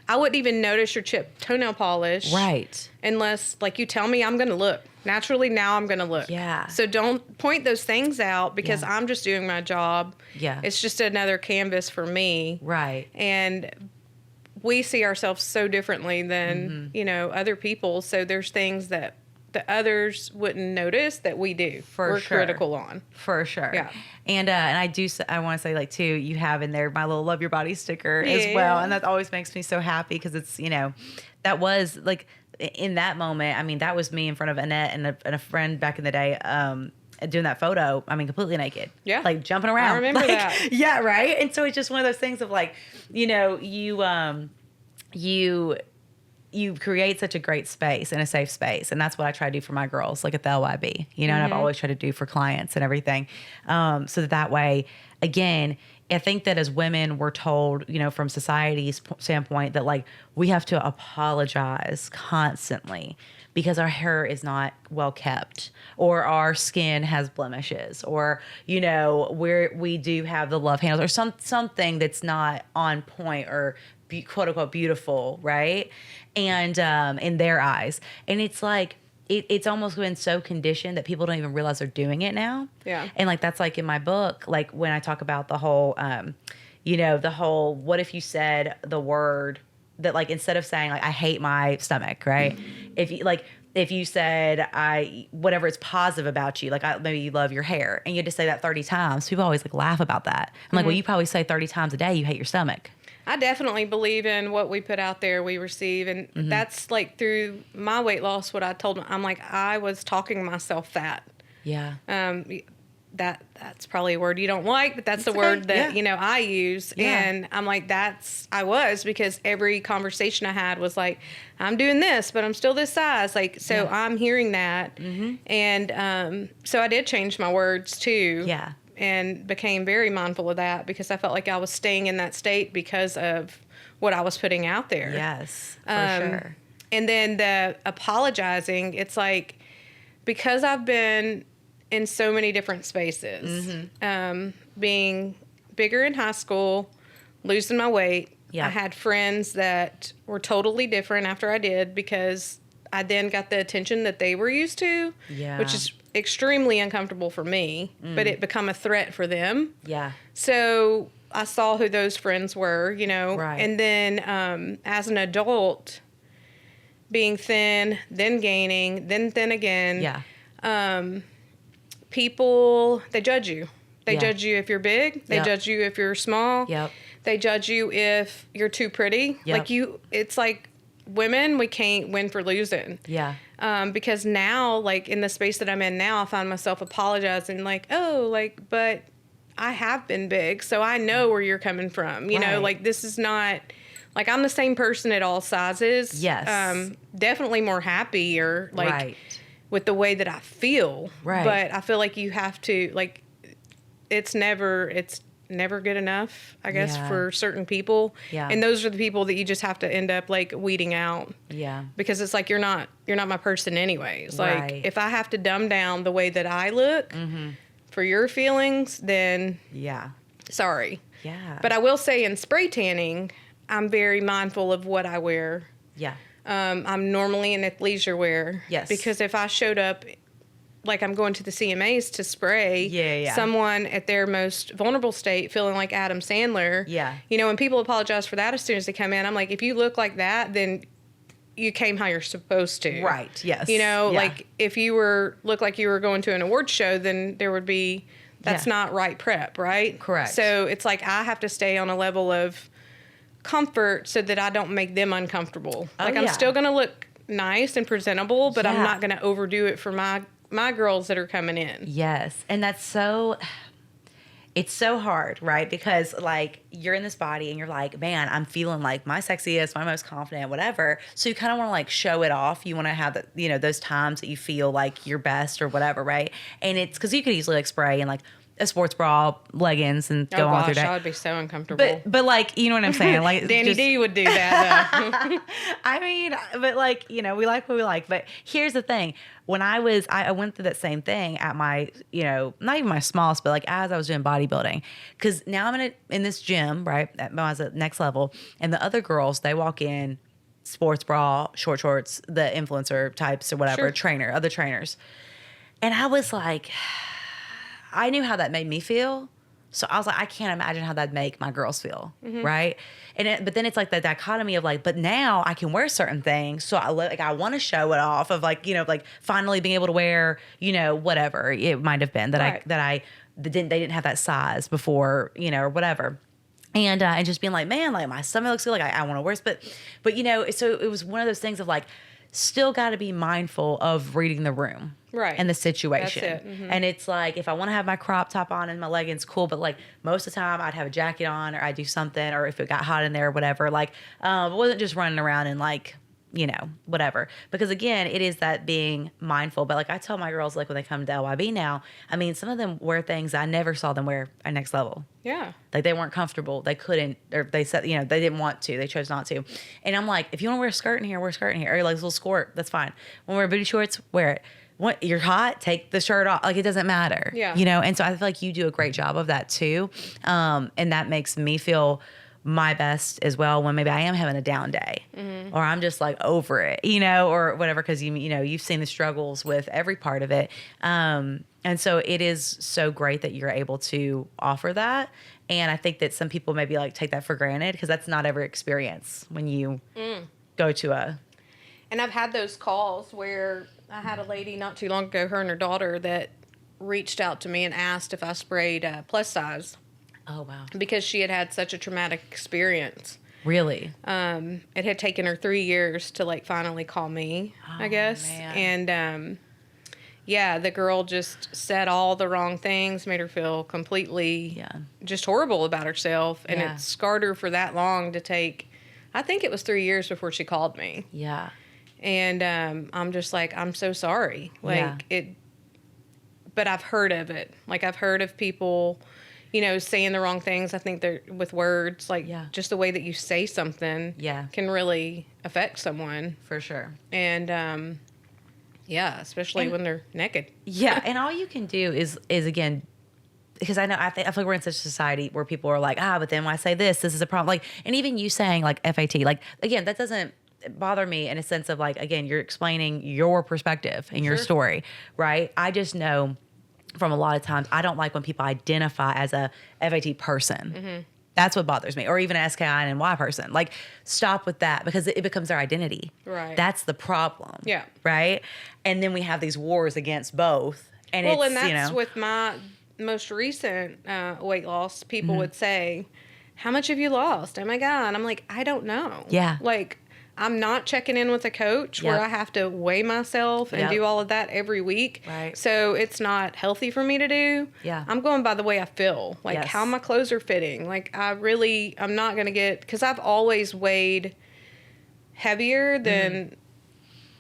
I wouldn't even notice your chipped toenail polish. Right. Unless, like, you tell me, I'm going to look. Naturally, now I'm going to look. Yeah. So don't point those things out, because I'm just doing my job. Yeah. It's just another canvas for me. Right. And we see ourselves so differently than, other people. So there's things that the others wouldn't notice that we do. We're critical on. For sure. Yeah. And I want to say, like, too, you have in there my little Love Your Body sticker as well. And that always makes me so happy, because it's, that was like, in that moment, I mean, that was me in front of Annette and a friend back in the day, doing that photo. I mean, completely naked. Yeah. Like jumping around. I remember that. Yeah. Right. And so it's just one of those things of like, you create such a great space and a safe space. And that's what I try to do for my girls, like at the LYB, and I've always tried to do for clients and everything. So that way, again, I think that as women, we're told, from society's standpoint, that like we have to apologize constantly because our hair is not well kept, or our skin has blemishes, or we do have the love handles, or something that's not on point, or quote unquote beautiful, right? And in their eyes, and it's like. It's almost been so conditioned that people don't even realize they're doing it now. Yeah. And like, that's like in my book, like when I talk about the whole, what if you said the word that, like, instead of saying like, I hate my stomach, right? If you said whatever is positive about you, like maybe you love your hair, and you had to say that 30 times, people always like laugh about that. I'm like, well, you probably say 30 times a day you hate your stomach. I definitely believe in what we put out there, we receive. And that's like through my weight loss, what I told them, I'm like, I was talking myself fat. Yeah. That's probably a word you don't like, but that's the word that, I use. Yeah. And I'm like, because every conversation I had was like, I'm doing this, but I'm still this size. Like, so I'm hearing that. And so I did change my words too. Yeah. And became very mindful of that, because I felt like I was staying in that state because of what I was putting out there. Yes, for sure. And then the apologizing, it's like, because I've been in so many different spaces, being bigger in high school, losing my weight. I had friends that were totally different after I did, because I then got the attention that they were used to, which is extremely uncomfortable for me, but it become a threat for them. Yeah. So I saw who those friends were, right. And then as an adult, being thin, then gaining, then thin again. Yeah. People, they judge you. They judge you if you're big. They judge you if you're small. Yep. They judge you if you're too pretty. Yep. It's like, women, we can't win for losing. Yeah. Because now, like, in the space that I'm in now, I find myself apologizing, like, oh, like, but I have been big, so I know where you're coming from. You know, like, this is not, like, I'm the same person at all sizes. Yes. Definitely more happier. Like, with the way that I feel. Right. But I feel like you have to, like, it's never good enough, I guess, for certain people. Yeah. And those are the people that you just have to end up like weeding out. Yeah. Because it's like, you're not my person anyways. Like, Right. if I have to dumb down the way that I look for your feelings, then sorry. Yeah. But I will say, in spray tanning, I'm very mindful of what I wear. Yeah. I'm normally in athleisure wear. Yes. Because if I showed up, like I'm going to the CMAs to spray someone at their most vulnerable state, feeling like Adam Sandler. Yeah. You know, and people apologize for that as soon as they come in. I'm like, if you look like that, then you came how you're supposed to. Right. Yes. You know, like if you look like you were going to an award show, then there would be, that's not right prep, right? Correct. So it's like I have to stay on a level of comfort so that I don't make them uncomfortable. Like I'm still going to look nice and presentable, but I'm not going to overdo it for my girls that are coming in. Yes. And that's it's so hard, right? Because like you're in this body and you're like, man, I'm feeling like my sexiest, my most confident, whatever. So you kind of want to like show it off. You want to have the, you know, those times that you feel like your best or whatever, right? And it's because you could easily like spray and like a sports bra, leggings, and go on through that. I would be so uncomfortable. But like, you know what I'm saying? Like Danny D would do that though. I mean, but like, you know, we like what we like. But here's the thing. When I went through that same thing at my, you know, not even my smallest, but like as I was doing bodybuilding. Because now I'm in this gym, right? I was at next level. And the other girls, they walk in, sports bra, short shorts, the influencer types or whatever, other trainers. And I was like, I knew how that made me feel. So I was like, I can't imagine how that'd make my girls feel, right? But then it's like the dichotomy of like, but now I can wear certain things, so I want to show it off of like, you know, like finally being able to wear, you know, whatever it might have been that they didn't have that size before, you know, or whatever. And just being like, man, like my stomach looks good, like I want to wear this, but you know, so it was one of those things of like, still got to be mindful of reading the room. Right. And the situation. That's it. Mm-hmm. And it's like, if I want to have my crop top on and my leggings, cool. But like most of the time I'd have a jacket on or I'd do something, or if it got hot in there or whatever, like, it wasn't just running around and like, you know, whatever. Because again, it is that being mindful. But like I tell my girls, like when they come to LYB now, I mean, some of them wear things I never saw them wear at next level. Yeah. Like they weren't comfortable. They couldn't, or they said, you know, they didn't want to. They chose not to. And I'm like, if you want to wear a skirt in here, wear a skirt in here. Or like a little skirt, that's fine. When we wear booty shorts, wear it. What, you're hot, take the shirt off. Like it doesn't matter. Yeah. You know, and so I feel like you do a great job of that too. And that makes me feel my best as well when maybe I am having a down day or I'm just like over it, you know, or whatever. Cause you know, you've seen the struggles with every part of it. And so it is so great that you're able to offer that. And I think that some people maybe like take that for granted because that's not every experience when you go to a. And I've had those calls where I had a lady not too long ago, her and her daughter, that reached out to me and asked if I sprayed plus size. Oh, wow. Because she had such a traumatic experience. Really? It had taken her 3 years to like finally call me, I guess. Man. And yeah, the girl just said all the wrong things, made her feel completely just horrible about herself. And it scarred her for that long to take, I think it was 3 years before she called me. Yeah. And I'm just like, I'm so sorry. Like but I've heard of it. Like I've heard of people, you know, saying the wrong things. I think they're with words, like just the way that you say something can really affect someone. For sure. And especially when they're naked. Yeah. And all you can do is again, because I feel like we're in such a society where people are like, but then when I say this is a problem. Like, and even you saying like FAT, like again, that doesn't bother me in a sense of like, again, you're explaining your perspective and your story, right? I just know from a lot of times, I don't like when people identify as a FAT person. That's what bothers me. Or even a SKI and Y person. Like, stop with that because it becomes their identity. Right. That's the problem. Yeah. Right? And then we have these wars against both. And well, it's, and that's you know, with my most recent weight loss. People would say, how much have you lost? Oh, my God. I'm like, I don't know. Yeah. Like, I'm not checking in with a coach where I have to weigh myself and do all of that every week. Right. So it's not healthy for me to do. Yeah. I'm going by the way I feel, like how my clothes are fitting. Like I'm not going to get, because I've always weighed heavier than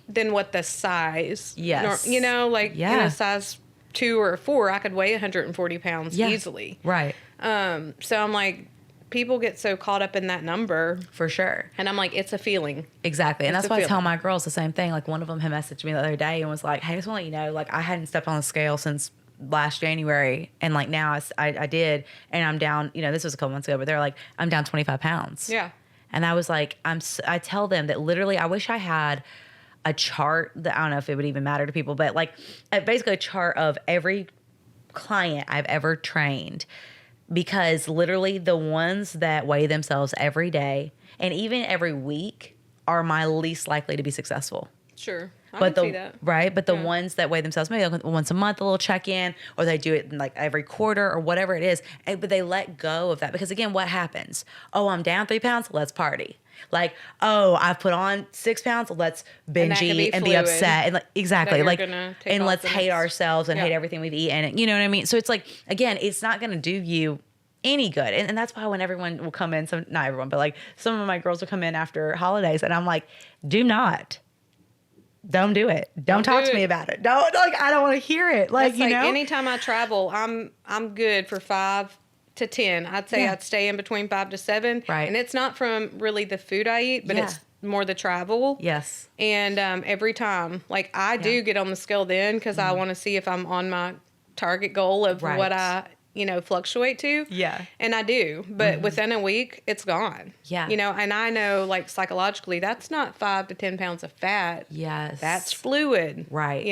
than what the size. Yes. You know, like in a size 2 or 4, I could weigh 140 pounds easily. Right. So I'm like, people get so caught up in that number. For sure. And I'm like, it's a feeling. Exactly. And It's that's a why I tell feeling. my girls the same thing. Like, one of them had messaged me the other day and was like, hey, I just want to let you know, like, I hadn't stepped on the scale since last January. And like now I did. And I'm down, you know, this was a couple months ago, but they're like, I'm down 25 pounds. Yeah. And I was like, I tell them that literally, I wish I had a chart that, I don't know if it would even matter to people, but like basically a chart of every client I've ever trained, because literally the ones that weigh themselves every day and even every week are my least likely to be successful. Sure. I But can see that. right, but the ones that weigh themselves maybe like once a month, a little check in, or they do it like every quarter or whatever it is, but they let go of that, because again, what happens? Oh, I'm down 3 pounds, let's party. Like, oh, I've put on 6 pounds, let's bingy and be fluid. upset, and like exactly, That like, you're gonna take and off let's the hate next- ourselves and hate everything we've eaten, and you know what I mean. So it's like, again, it's not going to do you any good, and that's why when everyone will come in, some, not everyone, but like some of my girls will come in after holidays, and I'm like, don't do it. Don't talk to me about it. Don't, like, I don't want to hear it. Like, That's you like know, anytime I travel, I'm good for 5 to 10. I'd say I'd stay in between 5 to 7. Right. And it's not from really the food I eat, but it's more the travel. yes. And every time, like I do get on the scale then because I want to see if I'm on my target goal of Right. what I, fluctuate to. Yeah. And I do, but within a week, it's gone. Yeah. And I know, like, psychologically, that's not 5 to 10 pounds of fat. Yes. That's fluid. right.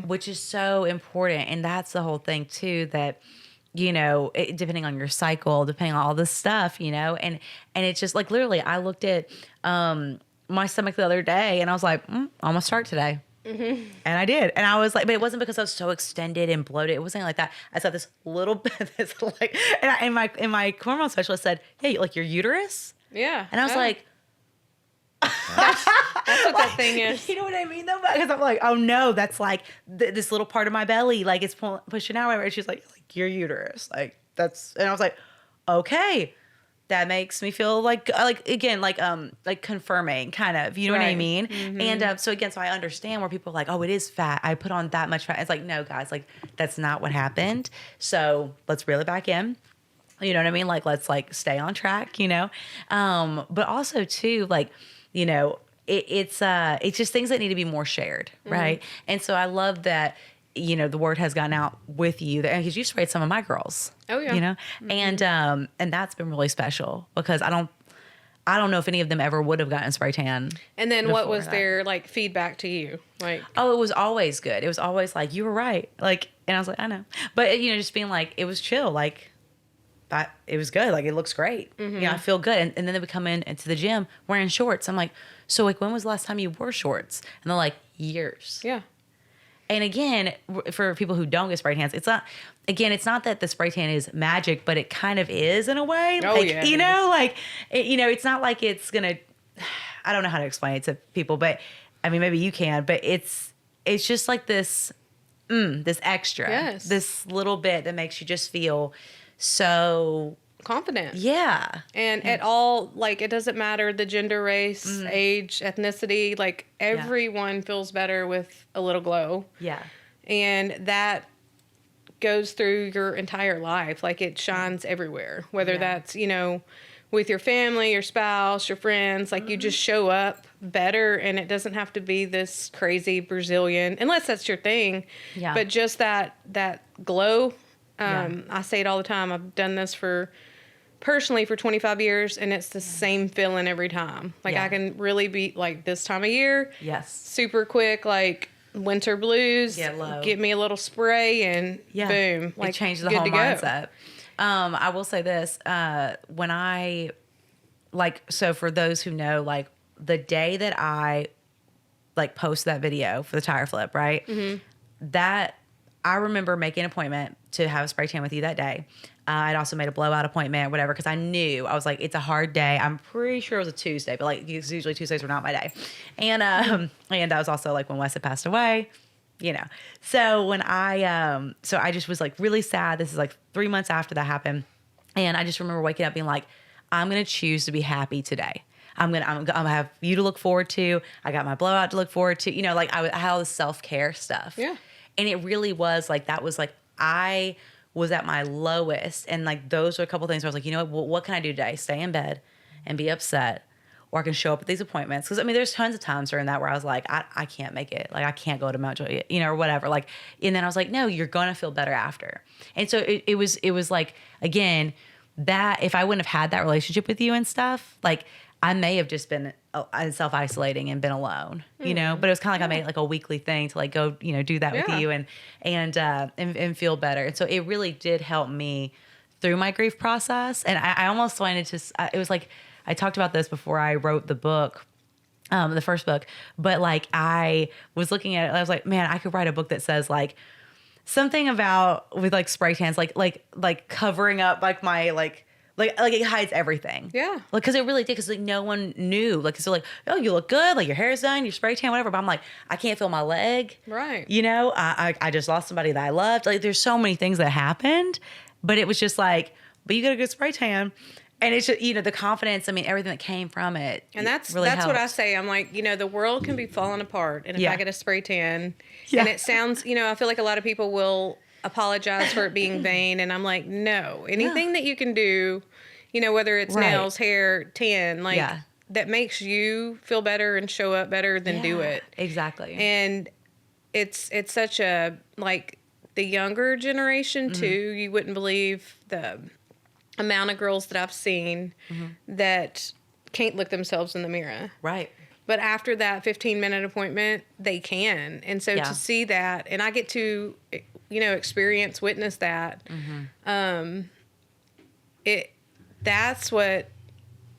Which is so important. And that's the whole thing too, that, depending on your cycle, depending on all this stuff, and it's just like, literally, I looked at, my stomach the other day and I was like, I'm gonna start today. Mm-hmm. And I did. And I was like, but it wasn't because I was so extended and bloated. It wasn't like that. I saw this little bit, and my hormone specialist said, hey, like your uterus? yeah. And I was like, That's what that thing is. you know what I mean though? Because I'm like, oh no, that's like this little part of my belly, like it's pushing out. And she's like your uterus, like that's, and I was like, okay. That makes me feel like again, like confirming kind of, you know what I Right. mean? Mm-hmm. And so again, so I understand where people are like, oh, it is fat. I put on that much fat. It's like, no, guys, like that's not what happened. So let's reel it back in. You know what I mean? Like, let's like stay on track, but also too, like, it's just things that need to be more shared. Mm-hmm. Right. And so I love that, the word has gotten out with you, because you sprayed some of my girls. Oh, yeah. Mm-hmm. And that's been really special, because I don't know if any of them ever would have gotten spray tan. And then what was that. their like feedback to you? Like, Oh, it was always good. It was always like, you were right. Like, and I was like, I know. But, just being like, it was chill. Like, it was good. Like, it looks great. Mm-hmm. I feel good. And then they would come into the gym wearing shorts. I'm like, so like, when was the last time you wore shorts? And they're like, years. yeah. And again, for people who don't get spray tans, it's not that the spray tan is magic, but it kind of is in a way. Oh, like, yeah, it's not like it's going to, I don't know how to explain it to people, but I mean, maybe you can, but it's just like this extra, Yes. this little bit that makes you just feel so Confident. yeah. And at all, like, it doesn't matter the gender, race, age, ethnicity. Like, everyone feels better with a little glow. Yeah. And that goes through your entire life. Like, it shines everywhere. Whether that's, with your family, your spouse, your friends. Like, you just show up better. And it doesn't have to be this crazy Brazilian, unless that's your thing. Yeah. But just that glow. Yeah. I say it all the time. I've done this personally for 25 years, and it's the same feeling every time. Like, Yeah. I can really be like, this time of year, Yes. super quick, like winter blues, Yeah, low. get me a little spray, and boom, like, it changes the good whole to go. mindset. I will say this, when I, like, so for those who know, like, the day that I like post that video for the tire flip, right? Mm-hmm. That I remember making an appointment to have a spray tan with you that day. I'd also made a blowout appointment, whatever, because I knew, I was like, it's a hard day. I'm pretty sure it was a Tuesday, but like usually Tuesdays were not my day. And that was also like when Wes had passed away, So when so I just was like really sad. This is like 3 months after that happened. And I just remember waking up being like, I'm going to choose to be happy today. I'm gonna have you to look forward to. I got my blowout to look forward to. You know, like I had all this self-care stuff. Yeah. And it really was like, that was like, I was at my lowest. And like, those were a couple things where I was like, you know what can I do today? Stay in bed and be upset, or I can show up at these appointments. Cause I mean, there's tons of times during that where I was like, I can't make it. Like I can't go to Mount Joy, you know, or whatever. Like, and then I was like, no, you're going to feel better after. And so it was like, again, that if I wouldn't have had that relationship with you and stuff, like I may have just been self-isolating and been alone, you know, but it was kind of like I made it like a weekly thing to like go, you know, do that with you and feel better. And so it really did help me through my grief process. And I almost wanted to, it was like, I talked about this before I wrote the book, the first book, but like I was looking at it, I was like, man, I could write a book that says like something about with like spray tans, like covering up like my, like it hides everything. Yeah. Like, cause it really did. Cause like no one knew. Like, so like, oh, you look good. Like your hair's done, your spray tan, whatever. But I'm like, I can't feel my leg. Right. You know, I just lost somebody that I loved. Like there's so many things that happened, but it was just like, but you got a good spray tan. And it's just, you know, the confidence, I mean, everything that came from it. And that's really what I helped. say. I'm like, you know, the world can be falling apart. And if I get a spray tan, Yeah. and it sounds, you know, I feel like a lot of people will apologize for it being vain. And I'm like, no, anything that you can do, you know, whether it's nails, hair, tan, like that makes you feel better and show up better, than do it. Exactly. And it's such a, like the younger generation too, you wouldn't believe the amount of girls that I've seen that can't look themselves in the mirror. Right. But after that 15-minute appointment, they can. And so to see that, and I get to, you know, witness that, that's what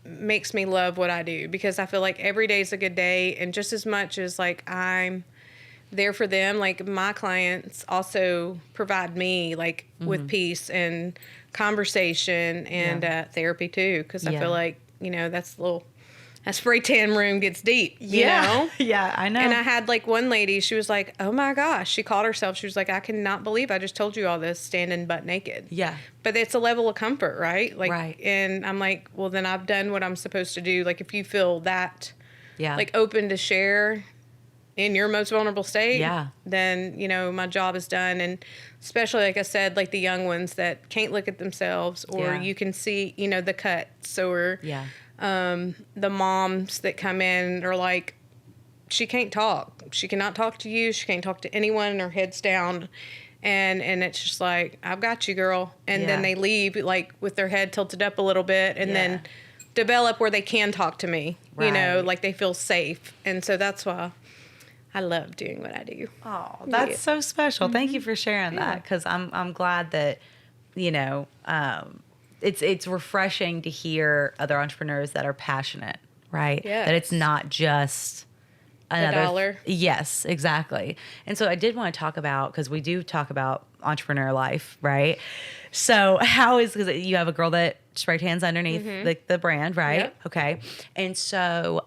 makes me love what I do, because I feel like every day is a good day. And just as much as like I'm there for them, like my clients also provide me like with peace and conversation and therapy too, because I feel like, you know, that spray tan room gets deep, you know? Yeah, I know. And I had like one lady, she was like, oh my gosh, she called herself, she was like, I cannot believe I just told you all this standing butt naked. Yeah. But it's a level of comfort, right? Like, right. And I'm like, well, then I've done what I'm supposed to do. Like if you feel that like open to share in your most vulnerable state, then, you know, my job is done. And especially, like I said, like the young ones that can't look at themselves, or you can see, you know, the cuts, or the moms that come in and are like, she can't talk. She cannot talk to you. She can't talk to anyone, and her head's down. And it's just like, I've got you, girl. And then they leave like with their head tilted up a little bit, and then develop where they can talk to me, you know, like they feel safe. And so that's why I love doing what I do. Oh, that's so special. Thank you for sharing that, because I'm glad that, you know, it's refreshing to hear other entrepreneurs that are passionate, right? Yes. That it's not just another dollar. Yes, exactly. And so I did want to talk about, because we do talk about entrepreneur life, right? So how is, because you have a girl that spray tans underneath the brand, right? Yep. Okay. And so,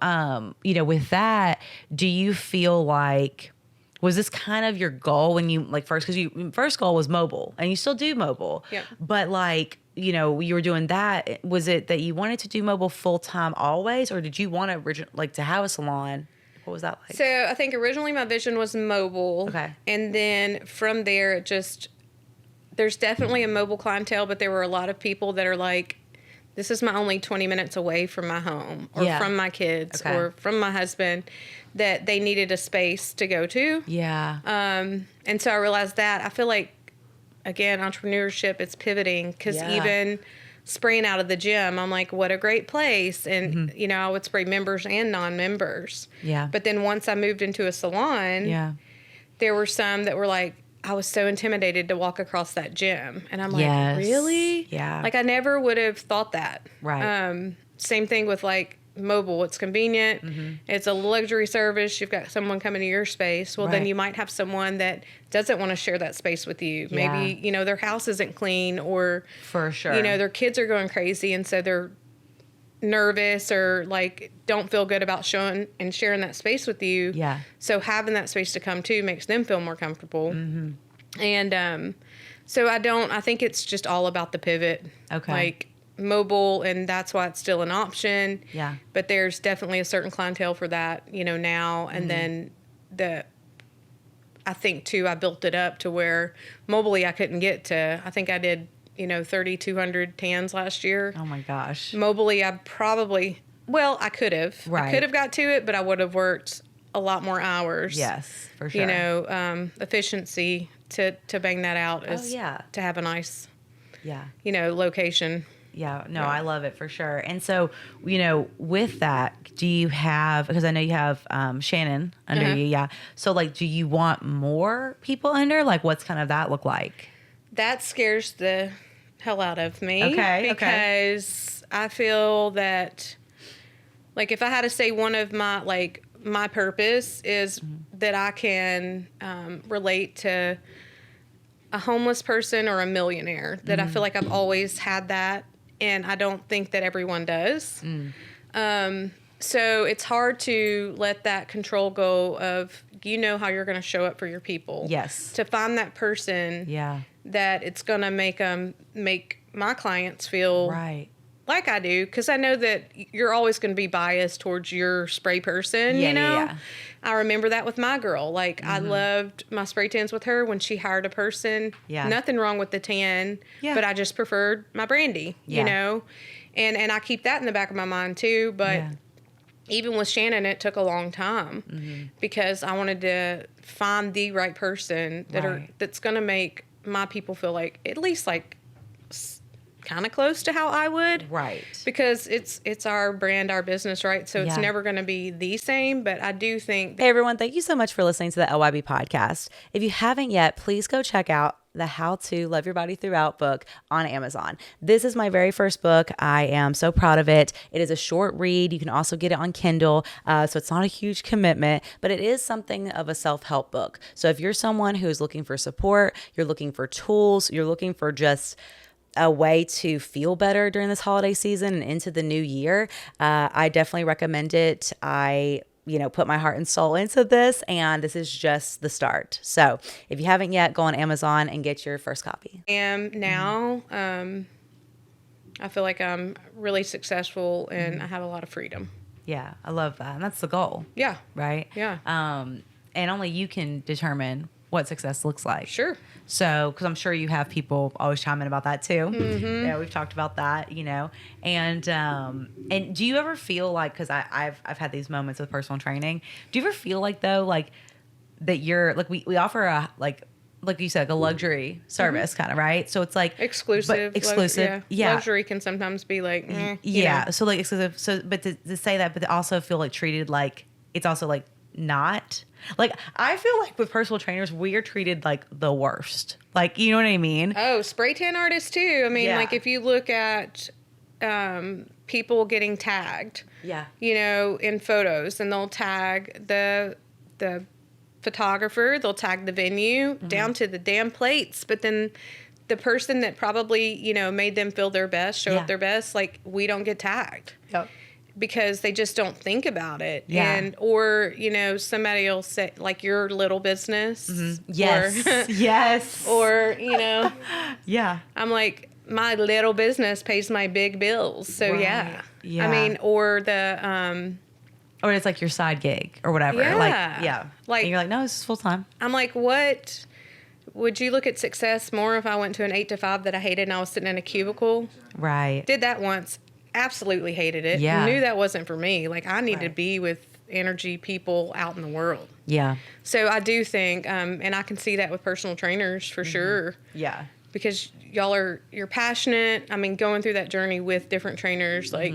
you know, with that, do you feel like, was this kind of your goal when you like first, because your first goal was mobile, and you still do mobile, but like, you know, you were doing that. Was it that you wanted to do mobile full time always, or did you want to have a salon? What was that like? So I think originally my vision was mobile. Okay. And then from there, it just, there's definitely a mobile clientele, but there were a lot of people that are like, this is my only 20 minutes away from my home, or from my kids, or from my husband, that they needed a space to go to. Yeah. And so I realized that. I feel like, again, entrepreneurship, it's pivoting, because even spraying out of the gym, I'm like, what a great place. And, you know, I would spray members and non-members. Yeah. But then once I moved into a salon, there were some that were like, I was so intimidated to walk across that gym. And I'm like, really? Yeah. Like, I never would have thought that. Right. Same thing with like mobile. It's convenient. It's a luxury service. You've got someone coming to your space. Well, then you might have someone that doesn't want to share that space with you. Maybe, you know, their house isn't clean, or, for sure, you know, their kids are going crazy. And so they're nervous, or like don't feel good about showing and sharing that space with you. Yeah. So having that space to come to makes them feel more comfortable. And so I think it's just all about the pivot. Okay. Like mobile, and that's why it's still an option. Yeah. But there's definitely a certain clientele for that, now. And then I think too, I built it up to where mobily I couldn't get to. I think I did, 3,200 tans last year. Oh my gosh. Mobily, I could have. Right. I could have got to it, but I would have worked a lot more hours. Yes, for sure. Efficiency to bang that out is to have a nice, location. Yeah, no, I love it for sure. And so, with that, do you have, because I know you have Shannon under you, yeah. So, like, do you want more people under? Like, what's kind of that look like? That scares the hell out of me. Okay. Because I feel that, like, if I had to say one of my purpose is that I can relate to a homeless person or a millionaire, that I feel like I've always had that. And I don't think that everyone does. So it's hard to let that control go of, how you're going to show up for your people. Yes. To find that person that it's going to make my clients feel right like I do. Because I know that you're always going to be biased towards your spray person, Yeah. I remember that with my girl. Like, I loved my spray tans with her when she hired a person. Yeah. Nothing wrong with the tan, but I just preferred my brandy, And I keep that in the back of my mind too. But even with Shannon, it took a long time because I wanted to find the right person that's going to make my people feel like at least like kind of close to how I would. Right. Because it's our brand, our business, right? So it's never going to be the same, but I do think Hey everyone, thank you so much for listening to the LYB podcast. If you haven't yet, please go check out the How to Love Your Body Throughout book on Amazon. This is my very first book. I am so proud of it. It is a short read. You can also get it on Kindle. So it's not a huge commitment, but it is something of a self-help book. So if you're someone who is looking for support, you're looking for tools, you're looking for just a way to feel better during this holiday season and into the new year, I definitely recommend it. I put my heart and soul into this, and this is just the start. So if you haven't yet, go on Amazon and get your first copy. I am now. I feel like I'm really successful and I have a lot of freedom. Yeah, I love that. And that's the goal. Yeah. Right? Yeah. And only you can determine what success looks like. Sure. So, because I'm sure you have people always chime in about that too. Yeah, we've talked about that, And do you ever feel like, because I've had these moments with personal training. Do you ever feel like though, like that you're like we offer a like you said, like a luxury service kind of, right? So it's like exclusive. Yeah. Luxury can sometimes be like, So like exclusive. So, but to say that, but to also feel like treated like it's also like not. Like, I feel like with personal trainers, we are treated like the worst. Like, you know what I mean? Oh, spray tan artists too. I mean, like if you look at people getting tagged, in photos, and they'll tag the photographer, they'll tag the venue down to the damn plates. But then the person that probably, made them feel their best, show up their best, like we don't get tagged. Yep. Because they just don't think about it. Or somebody will say like your little business. Yes. Or, yes. Or, I'm like, my little business pays my big bills. So yeah. I mean, or the, or it's like your side gig or whatever. Like, and you're like, no, this is full time. I'm like, what? Would you look at success more if I went to an 8 to 5 that I hated and I was sitting in a cubicle? Right. Did that once. Absolutely hated it. Yeah. Knew that wasn't for me. Like, I need to be with energy people out in the world. Yeah. So I do think, and I can see that with personal trainers for sure. Yeah. Because you're passionate. I mean, going through that journey with different trainers, like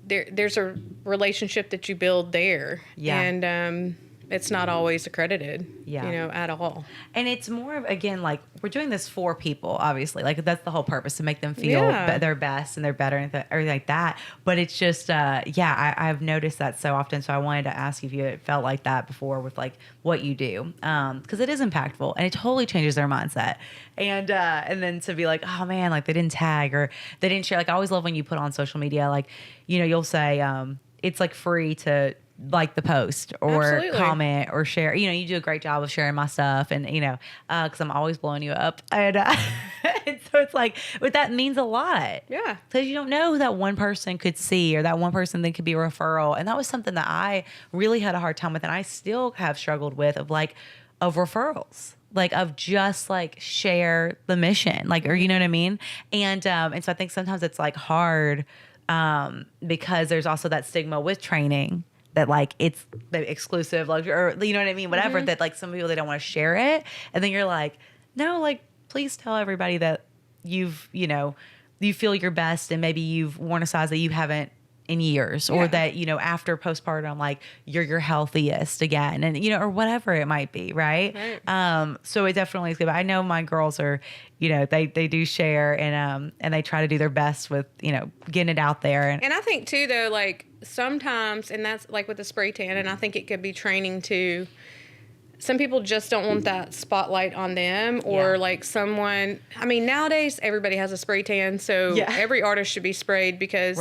there's a relationship that you build there. Yeah. And it's not always accredited, at all. And it's more of, again, like, we're doing this for people, obviously. Like, that's the whole purpose, to make them feel their best and they're better and everything like that. But it's just, I've noticed that so often. So I wanted to ask you if you had felt like that before with, like, what you do. Because it is impactful and it totally changes their mindset. And then to be like, oh, man, like, they didn't tag or they didn't share. Like, I always love when you put on social media, like, you'll say, it's, like, free to like the post or Absolutely. comment or share. You know, you do a great job of sharing my stuff, and you know, because I'm always blowing you up, and, and so it's like, but that means a lot. Yeah. Because you don't know who that one person could see, or that one person that could be a referral, and that was something that I really had a hard time with, and I still have struggled with of referrals. Like of just like share the mission, like, or you know what I mean? And so I think sometimes it's like hard because there's also that stigma with training that like it's the exclusive, like, or you know what I mean? Whatever, that like some people, they don't want to share it. And then you're like, no, like, please tell everybody that you feel your best, and maybe you've worn a size that you haven't in years, or that, you know, after postpartum, like you're your healthiest again, and, you know, or whatever it might be. Right. So it definitely is good. But I know my girls are, you know, they do share, and they try to do their best with, you know, getting it out there. And I think too, though, like sometimes, and that's like with the spray tan, and I think it could be training too. Some people just don't want that spotlight on them, or like someone, I mean, nowadays everybody has a spray tan. So every artist should be sprayed, because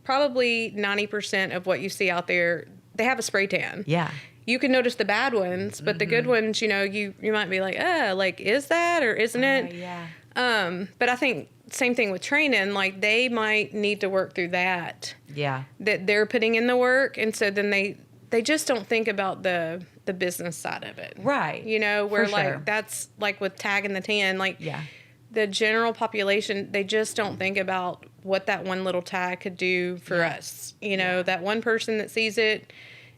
probably 90% of what you see out there, they have a spray tan. Yeah. You can notice the bad ones, but the good ones, you know, you might be like, like, is that or isn't it? Yeah. But I think same thing with training, like they might need to work through that. Yeah. That they're putting in the work. And so then they just don't think about the business side of it. Right. You know, where For like sure. that's like with tagging the tan, like the general population, they just don't think about what that one little tag could do for us. You know, that one person that sees it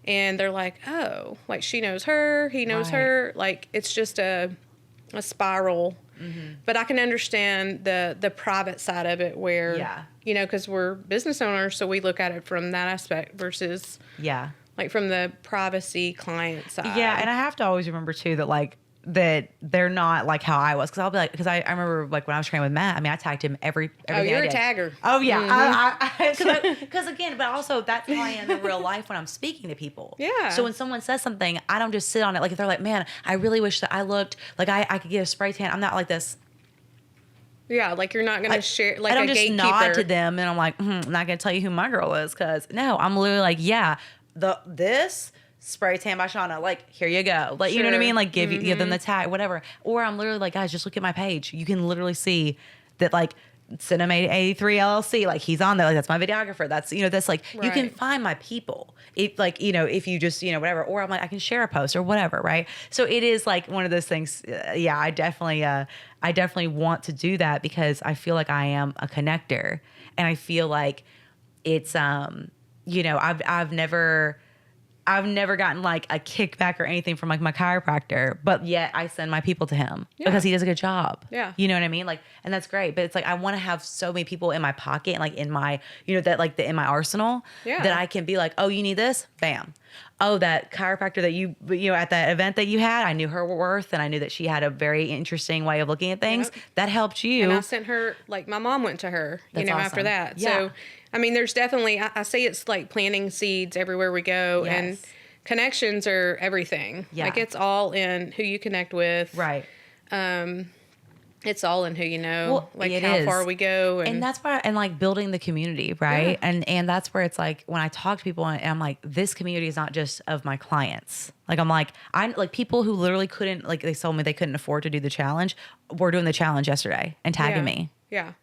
and they're like, oh, like she knows her, he knows her. Like it's just a spiral. But I can understand the private side of it where, you know, because we're business owners, so we look at it from that aspect versus like from the privacy client side. Yeah, and I have to always remember too that like that they're not like how I was, because I'll be like, because I remember like when I was training with Matt, I mean, I tagged him every Oh, you're I a did. tagger. Oh yeah, because again, but also that's how I am in real life when I'm speaking to people. Yeah. So when someone says something, I don't just sit on it. Like if they're like, man, I really wish that I looked like I could get a spray tan. I'm not like this. Yeah, like you're not gonna share like I don't a just gatekeeper. nod to them and I'm like, I'm not gonna tell you who my girl is, because no, I'm literally like, this spray tan by Shanna, like here you go, like you know what I mean, like give them the tag, whatever. Or I'm literally like, guys, just look at my page. You can literally see that like Cinema 83 LLC, like he's on there, like that's my videographer. That's, you know, that's like you can find my people. If like, you know, if you just, you know, whatever. Or I'm like, I can share a post or whatever, right? So it is like one of those things. I definitely want to do that, because I feel like I am a connector, and I feel like it's you know, I've never gotten like a kickback or anything from like my chiropractor, but yet I send my people to him because he does a good job. Yeah. You know what I mean? Like, and that's great. But it's like, I want to have so many people in my pocket and like in my, you know, that like in my arsenal that I can be like, oh, you need this? Bam. Oh, that chiropractor that you know, at that event that you had, I knew her worth, and I knew that she had a very interesting way of looking at things. That helped you. And I sent her, like my mom went to her, That's you know, awesome. after that. Yeah. So, I mean, there's definitely, I say it's like planting seeds everywhere we go. Yes. And connections are everything. Yeah. Like it's all in who you connect with. Right. It's all in who you know, Well, like it how is. far we go. And that's why, and like building the community, right? Yeah. And that's where it's like, when I talk to people and I'm like, this community is not just of my clients. Like, I'm like people who literally couldn't, like they told me they couldn't afford to do the challenge, were doing the challenge yesterday and tagging me. Yeah.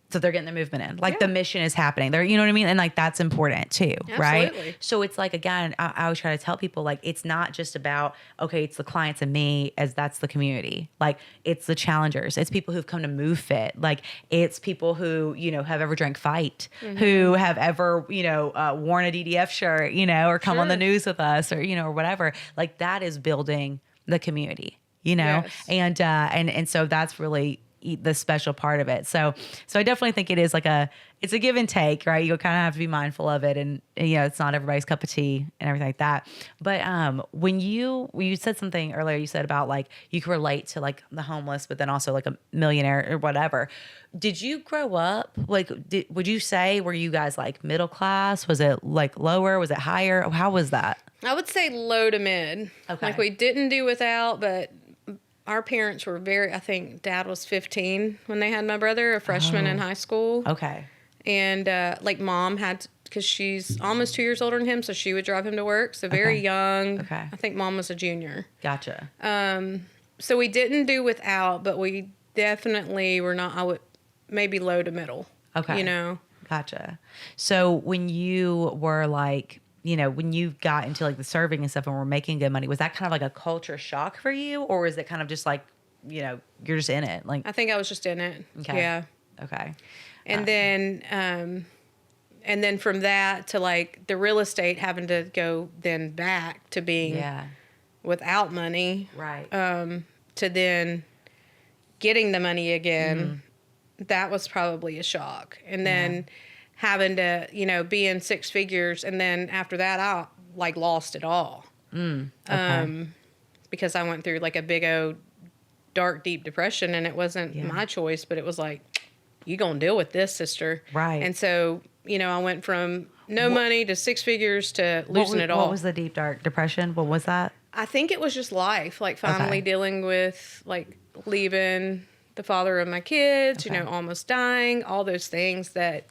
So they're getting the movement in. Like the mission is happening. They're, you know what I mean? And like that's important too, right? Absolutely. So it's like, again, I always try to tell people, like, it's not just about, okay, it's the clients and me, as that's the community. Like it's the challengers. It's people who've come to Move Fit. Like it's people who, you know, have ever drank Fight, who have ever, you know, worn a DDF shirt, you know, or come on the news with us, or, you know, or whatever. Like that is building the community, you know? Yes. And so that's really the special part of it. So I definitely think it is like it's a give and take, right? You kind of have to be mindful of it, and you know, it's not everybody's cup of tea and everything like that. But when you said something earlier, you said about like you could relate to like the homeless, but then also like a millionaire or whatever. Did you grow up like? Would you say, were you guys like middle class? Was it like lower? Was it higher? How was that? I would say low to mid. Okay. Like we didn't do without, but our parents were I think Dad was 15 when they had my brother, a freshman in high school. Okay. And like Mom had because she's almost 2 years older than him, so she would drive him to work. So very young. Okay. I think mom was a junior. Gotcha. So we didn't do without, but we definitely were not, I would, maybe low to middle. Okay. You know? Gotcha. So when you were like, when you got into like the serving and stuff and were making good money, was that kind of like a culture shock for you? Or is it kind of just like, you're just in it? Like, I think I was just in it. Okay. Yeah. Okay. And then from that to like the real estate having to go then back to being without money. Right. To then getting the money again, that was probably a shock. And then having to, be in six figures. And then after that, I like lost it all. Okay. Because I went through like a big old dark, deep depression, and it wasn't my choice, but it was like, you gonna deal with this, sister. Right. And so, I went from no money to six figures to losing it all. What was the deep, dark depression? What was that? I think it was just life, like finally dealing with like leaving the father of my kids, almost dying, all those things that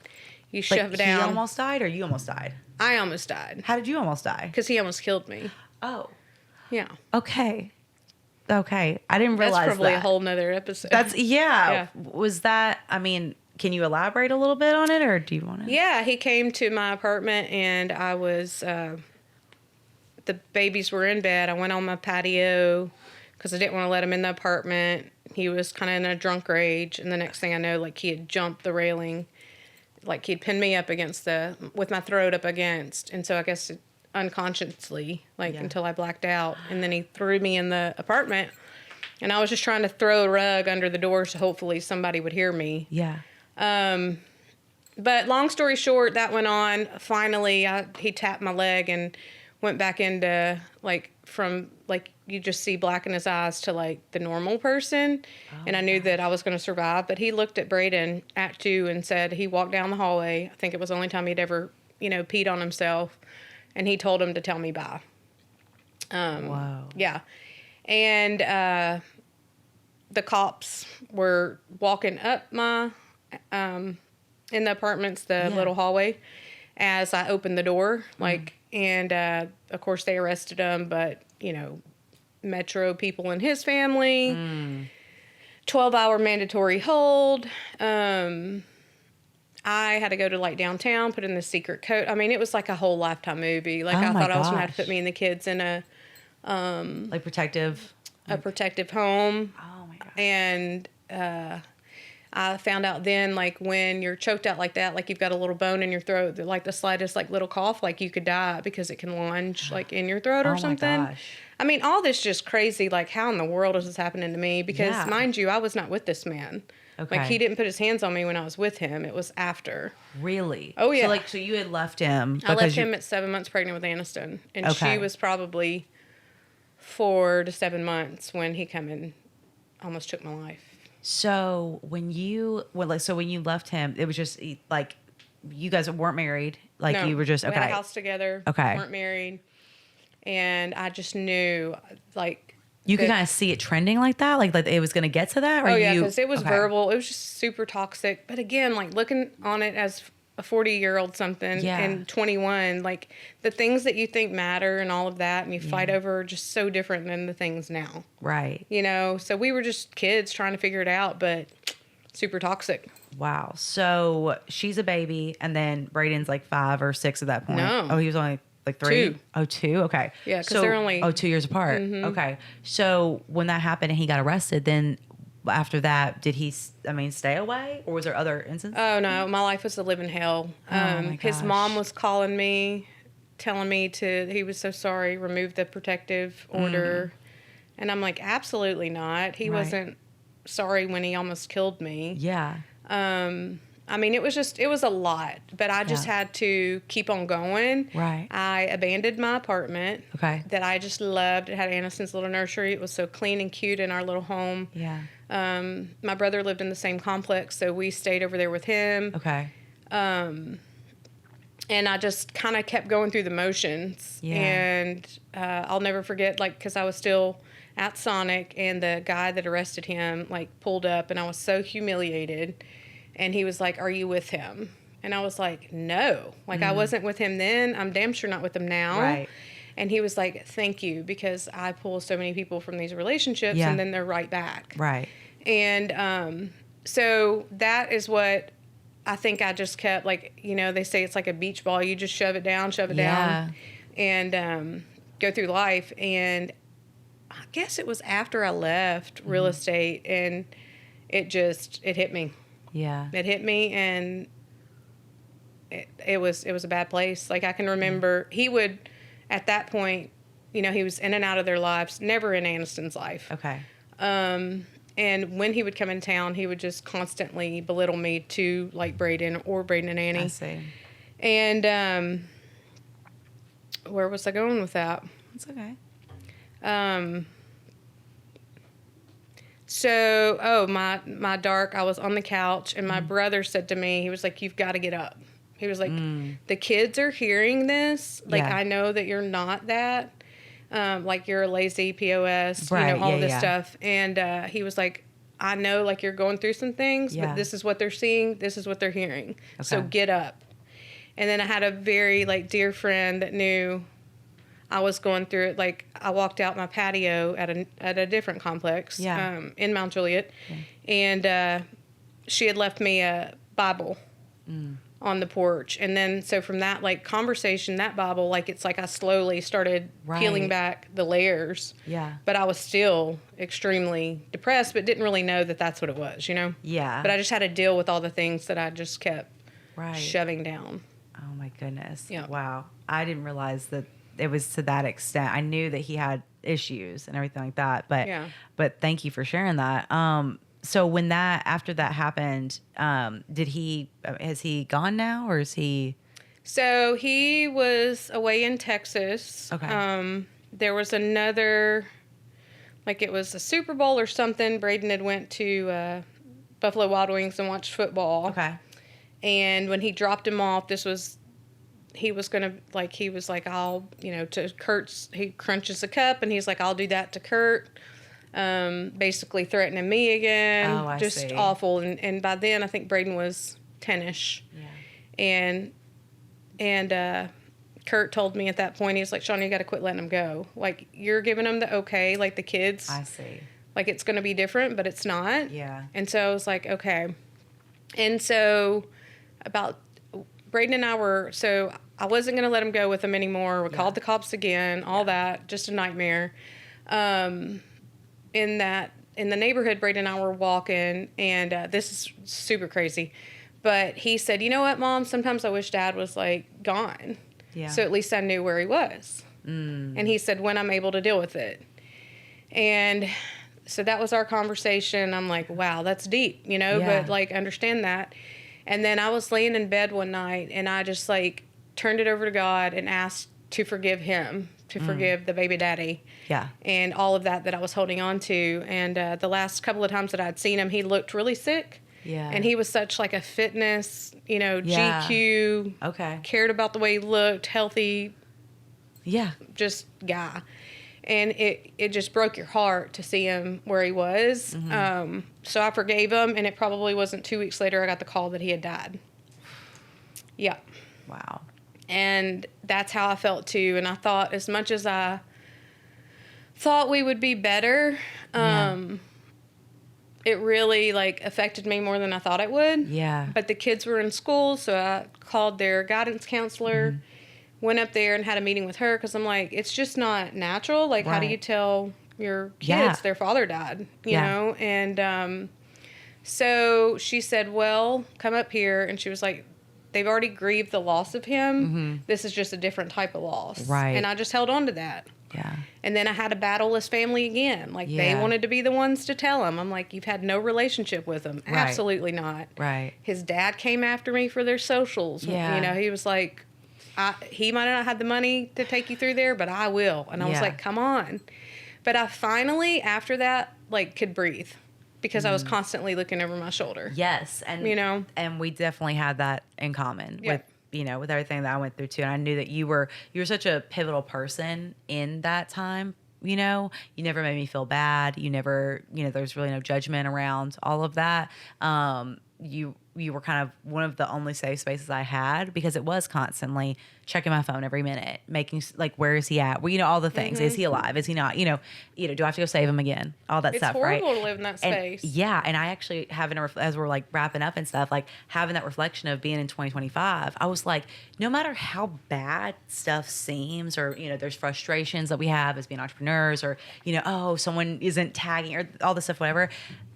you shove down. He almost died or you almost died? I almost died. How did you almost die? Because he almost killed me. Oh. Yeah. Okay. I didn't realize that's probably that. a whole nother episode. Yeah. Was that, can you elaborate a little bit on it, or do you want to? Yeah, he came to my apartment, and I was, the babies were in bed. I went on my patio because I didn't want to let him in the apartment. He was kind of in a drunk rage, and the next thing I know, like, he had jumped the railing. Like, he'd pinned me up with my throat up against, and so I guess unconsciously, until I blacked out, and then he threw me in the apartment, and I was just trying to throw a rug under the door so hopefully somebody would hear me. Yeah. But long story short, that went on. Finally, he tapped my leg and went back into, from, you just see black in his eyes to, the normal person. And I knew that I was going to survive. But he looked at Braden, Act 2, and said he walked down the hallway. I think it was the only time he'd ever, peed on himself. And he told him to tell me bye. Wow. Yeah. And the cops were walking up my... in the apartments, the little hallway, as I opened the door, and of course they arrested him, but, Metro people in his family, 12-hour mandatory hold. I had to go to downtown, put in the secret code. I mean, it was like a whole Lifetime movie. I thought I was going to have to put me and the kids in a, protective home. Oh my gosh. And, I found out then, when you're choked out like that, you've got a little bone in your throat, the slightest, little cough, you could die because it can lunge, in your throat or something. My gosh. I mean, all this just crazy, how in the world is this happening to me? Because, mind you, I was not with this man. Okay. He didn't put his hands on me when I was with him. It was after. Really? Oh, yeah. So, you had left him. I left him at 7 months pregnant with Aniston. And she was probably 4 to 7 months when he come and almost took my life. So when you left him, it was just you guys weren't married. No, you were just we had a house together. Okay. Weren't married, and I just knew you could kind of see it trending like that, like it was going to get to that. Or because it was verbal. It was just super toxic. But again, looking on it as a 40-year-old something and 21, the things that you think matter and all of that, and you fight over are just so different than the things now. Right. So we were just kids trying to figure it out, but super toxic. Wow. So she's a baby, and then Braden's 5 or 6 at that point. No. Oh, he was only 3? 2. Oh, 2? Okay. Yeah, because they're only... 2 years apart. Mm-hmm. Okay. So when that happened and he got arrested, then... After that, did he, stay away? Or was there other instances? Oh, no. My life was a living hell. His mom was calling me, telling me he was so sorry, remove the protective order. And I'm like, absolutely not. He wasn't sorry when he almost killed me. Yeah. It was a lot. But I just had to keep on going. Right. I abandoned my apartment. Okay. That I just loved. It had Aniston's little nursery. It was so clean and cute in our little home. Yeah. My brother lived in the same complex, so we stayed over there with him. Okay. And I just kind of kept going through the motions. Yeah. And I'll never forget, because I was still at Sonic, and the guy that arrested him, pulled up, and I was so humiliated. And he was like, "Are you with him?" And I was like, no. Like, I wasn't with him then. I'm damn sure not with him now. Right. And he was like, thank you, because I pull so many people from these relationships and then they're right back. Right. And so that is what I think I just kept, like, you know, they say it's like a beach ball. You just shove it down, and go through life. And I guess it was after I left real estate, and it hit me. Yeah. It hit me, and it was a bad place. Like, I can remember he would, at that point, you know, he was in and out of their lives, never in Aniston's life. Okay. And when he would come in town, he would just constantly belittle me to, like, Braden and Annie. I see. And where was I going with that? It's okay. So, my dark, I was on the couch, and my brother said to me, he was like, you've got to get up. He was like, the kids are hearing this. Like, I know that you're not that. Like, you're a lazy POS, right. you know, all this stuff. And he was like, I know, like, you're going through some things, but this is what they're seeing. This is what they're hearing. Okay. So get up. And then I had a very, like, dear friend that knew I was going through it. Like, I walked out my patio at a different complex in Mount Juliet, and she had left me a Bible on the porch. And then, so from that, like, conversation, that Bible, like, it's like I slowly started peeling back the layers. Yeah. But I was still extremely depressed, but didn't really know that that's what it was, you know? Yeah. But I just had to deal with all the things that I just kept shoving down. Oh, my goodness. Yeah. Wow. I didn't realize that it was to that extent. I knew that he had issues and everything like that, but thank you for sharing that. So when after that happened, has he gone now, or is he? So he was away in Texas. Okay. There was another, like, it was a Super Bowl or something. Braden had went to Buffalo Wild Wings and watched football. Okay. And when he dropped him off, he was like, I'll, you know, to Kurt's, he crunches a cup, and he's like, I'll do that to Kurt. Basically threatening me again. Oh, I just see. awful. And by then, I think Braden was 10-ish. Yeah. And Kurt told me at that point, he was like, Shanna, you got to quit letting him go. Like, you're giving them the okay, like the kids. I see. Like, it's going to be different, but it's not. Yeah. And so I was like, okay. And so Braden and I wasn't going to let him go with him anymore. We called the cops again, all that, just a nightmare. In the neighborhood, Braden and I were walking, and this is super crazy, but he said, you know what, Mom, sometimes I wish Dad was, like, gone. Yeah. So at least I knew where he was. And he said, when I'm able to deal with it. And so that was our conversation. I'm like, wow, that's deep, you know, but, like, understand that. And then I was laying in bed one night, and I just, like, turned it over to God and asked to forgive him, to forgive the baby daddy. Yeah. And all of that I was holding on to. And the last couple of times that I'd seen him, he looked really sick. Yeah. And he was such, like, a fitness, you know, GQ. Okay. Cared about the way he looked, healthy. Yeah. Just guy. And it just broke your heart to see him where he was. Mm-hmm. So I forgave him, and it probably wasn't 2 weeks later I got the call that he had died. Yeah. Wow. And that's how I felt too. And I thought, as much as I thought we would be better, it really, like, affected me more than I thought it would. Yeah. But the kids were in school, so I called their guidance counselor, went up there and had a meeting with her, because I'm like, it's just not natural. Like, how do you tell your kids their father died, you know? And so she said, well, come up here. And she was like, they've already grieved the loss of him. This is just a different type of loss. Right. And I just held on to that. Yeah. And then I had to battle his family again. Like, they wanted to be the ones to tell him. I'm like, you've had no relationship with him. Right. Absolutely not. Right. His dad came after me for their socials. Yeah. You know, he was like, he might not have the money to take you through there, but I will. And I was like, come on. But I finally, after that, like, could breathe. Because I was constantly looking over my shoulder. Yes. And, you know, and we definitely had that in common with, you know, with everything that I went through too. And I knew that you were such a pivotal person in that time. You know, you never made me feel bad. You never, you know, there's really no judgment around all of that. You you were kind of one of the only safe spaces I had, because it was constantly checking my phone every minute, making like, where is he at? Well, you know, all the things. Is he alive? Is he not? You know, do I have to go save him again? All that stuff, right? It's horrible to live in that space. And I actually having as we're like wrapping up and stuff, like having that reflection of being in 2025, I was like, no matter how bad stuff seems, or, you know, there's frustrations that we have as being entrepreneurs, or, you know, oh, someone isn't tagging, or all this stuff, whatever.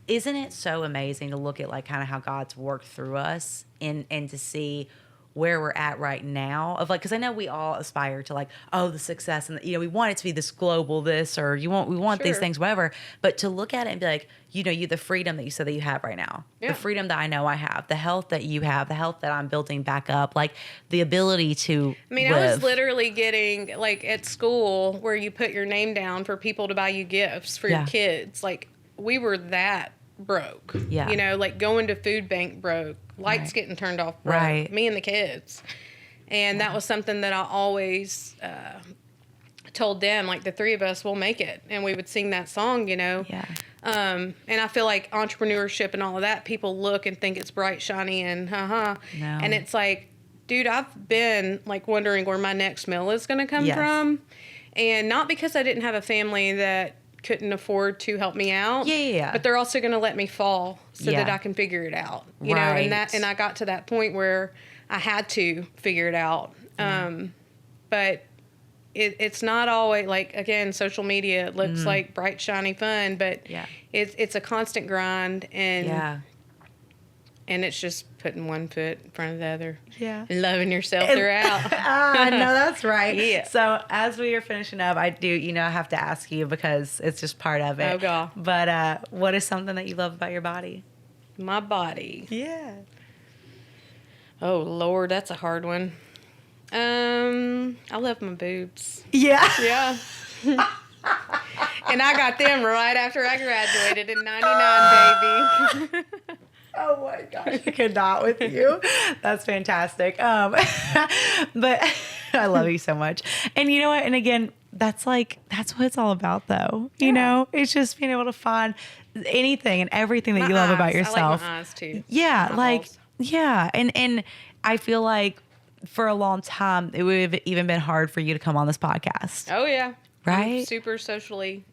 Isn't it so amazing to look at like kind of how God's worked through us and to see where we're at right now, of like, because I know we all aspire to like, oh, the success, and you know, we want it to be this global this, or we want these things, whatever, but to look at it and be like, you know, the freedom that you said that you have right now, the freedom that I know I have, the health that you have, the health that I'm building back up, like the ability to live. I was literally getting like at school where you put your name down for people to buy you gifts for your kids. Like, we were that broke, you know, like going to food bank broke, lights getting turned off broke, me and the kids. And that was something that I always told them, like, the three of us will make it. And we would sing that song, you know. And I feel like entrepreneurship and all of that, people look and think it's bright, shiny, and no. And it's like, dude, I've been like wondering where my next meal is going to come from. And not because I didn't have a family that couldn't afford to help me out. But they're also going to let me fall so that I can figure it out. You know, and I got to that point where I had to figure it out. But it's not always like, again, social media looks like bright, shiny fun, but it's a constant grind, and it's just putting one foot in front of the other. And loving yourself throughout. I know that's right. So as we are finishing up, I do, you know, I have to ask you, because it's just part of it. Oh, God. But what is something that you love about your body? My body. Oh, Lord, that's a hard one. I love my boobs. And I got them right after I graduated in 99, baby. Oh my gosh, I could not with you. That's fantastic. But I love you so much. And you know what? And again, that's what it's all about, though. You know, it's just being able to find anything and everything that you love about yourself. I like my eyes too. And I feel like for a long time, it would have even been hard for you to come on this podcast. Oh, yeah. Right? I'm super socially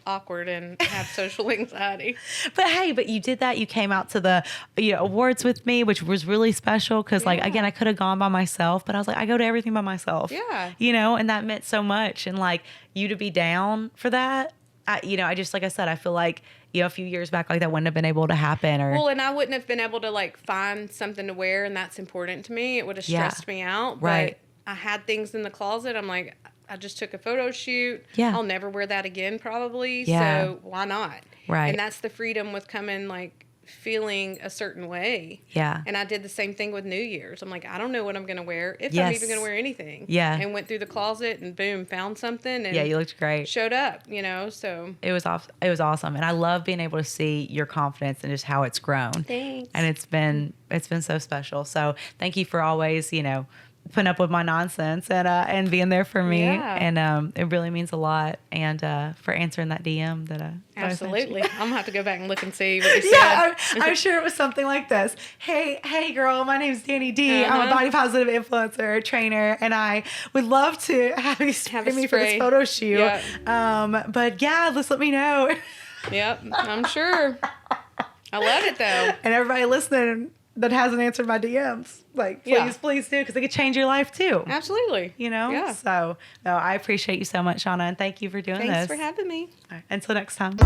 awkward and have social anxiety. But you did that. You came out to the awards with me, which was really special, because like, again, I could have gone by myself, but I was like, I go to everything by myself. You know, and that meant so much. And like, you to be down for that, I just, like I said, I feel like, a few years back, like that wouldn't have been able to happen. Well, and I wouldn't have been able to like find something to wear, and that's important to me. It would have stressed me out. But I had things in the closet. I'm like, I just took a photo shoot. I'll never wear that again, probably. So why not? And that's the freedom with coming, like, feeling a certain way. And I did the same thing with New Year's. I'm like, I don't know what I'm going to wear, if I'm even going to wear anything. And went through the closet and boom, found something. And you looked great. Showed up, so. It was awesome. And I love being able to see your confidence and just how it's grown. Thanks. And it's been so special. So thank you for always, putting up with my nonsense and being there for me. And it really means a lot. And for answering that DM that absolutely. I'm gonna have to go back and look and see what you said. I'm sure it was something like this. Hey girl, my name's Danny D. I'm a body positive influencer trainer, and I would love to have you spray me for this photo shoot. But just let me know. I'm sure. I love it though. And everybody listening that hasn't answered my DMs, like, please do, because it could change your life too. Absolutely. So I appreciate you so much, Shanna, and thank you for doing this. Thanks for having me. All right, until next time.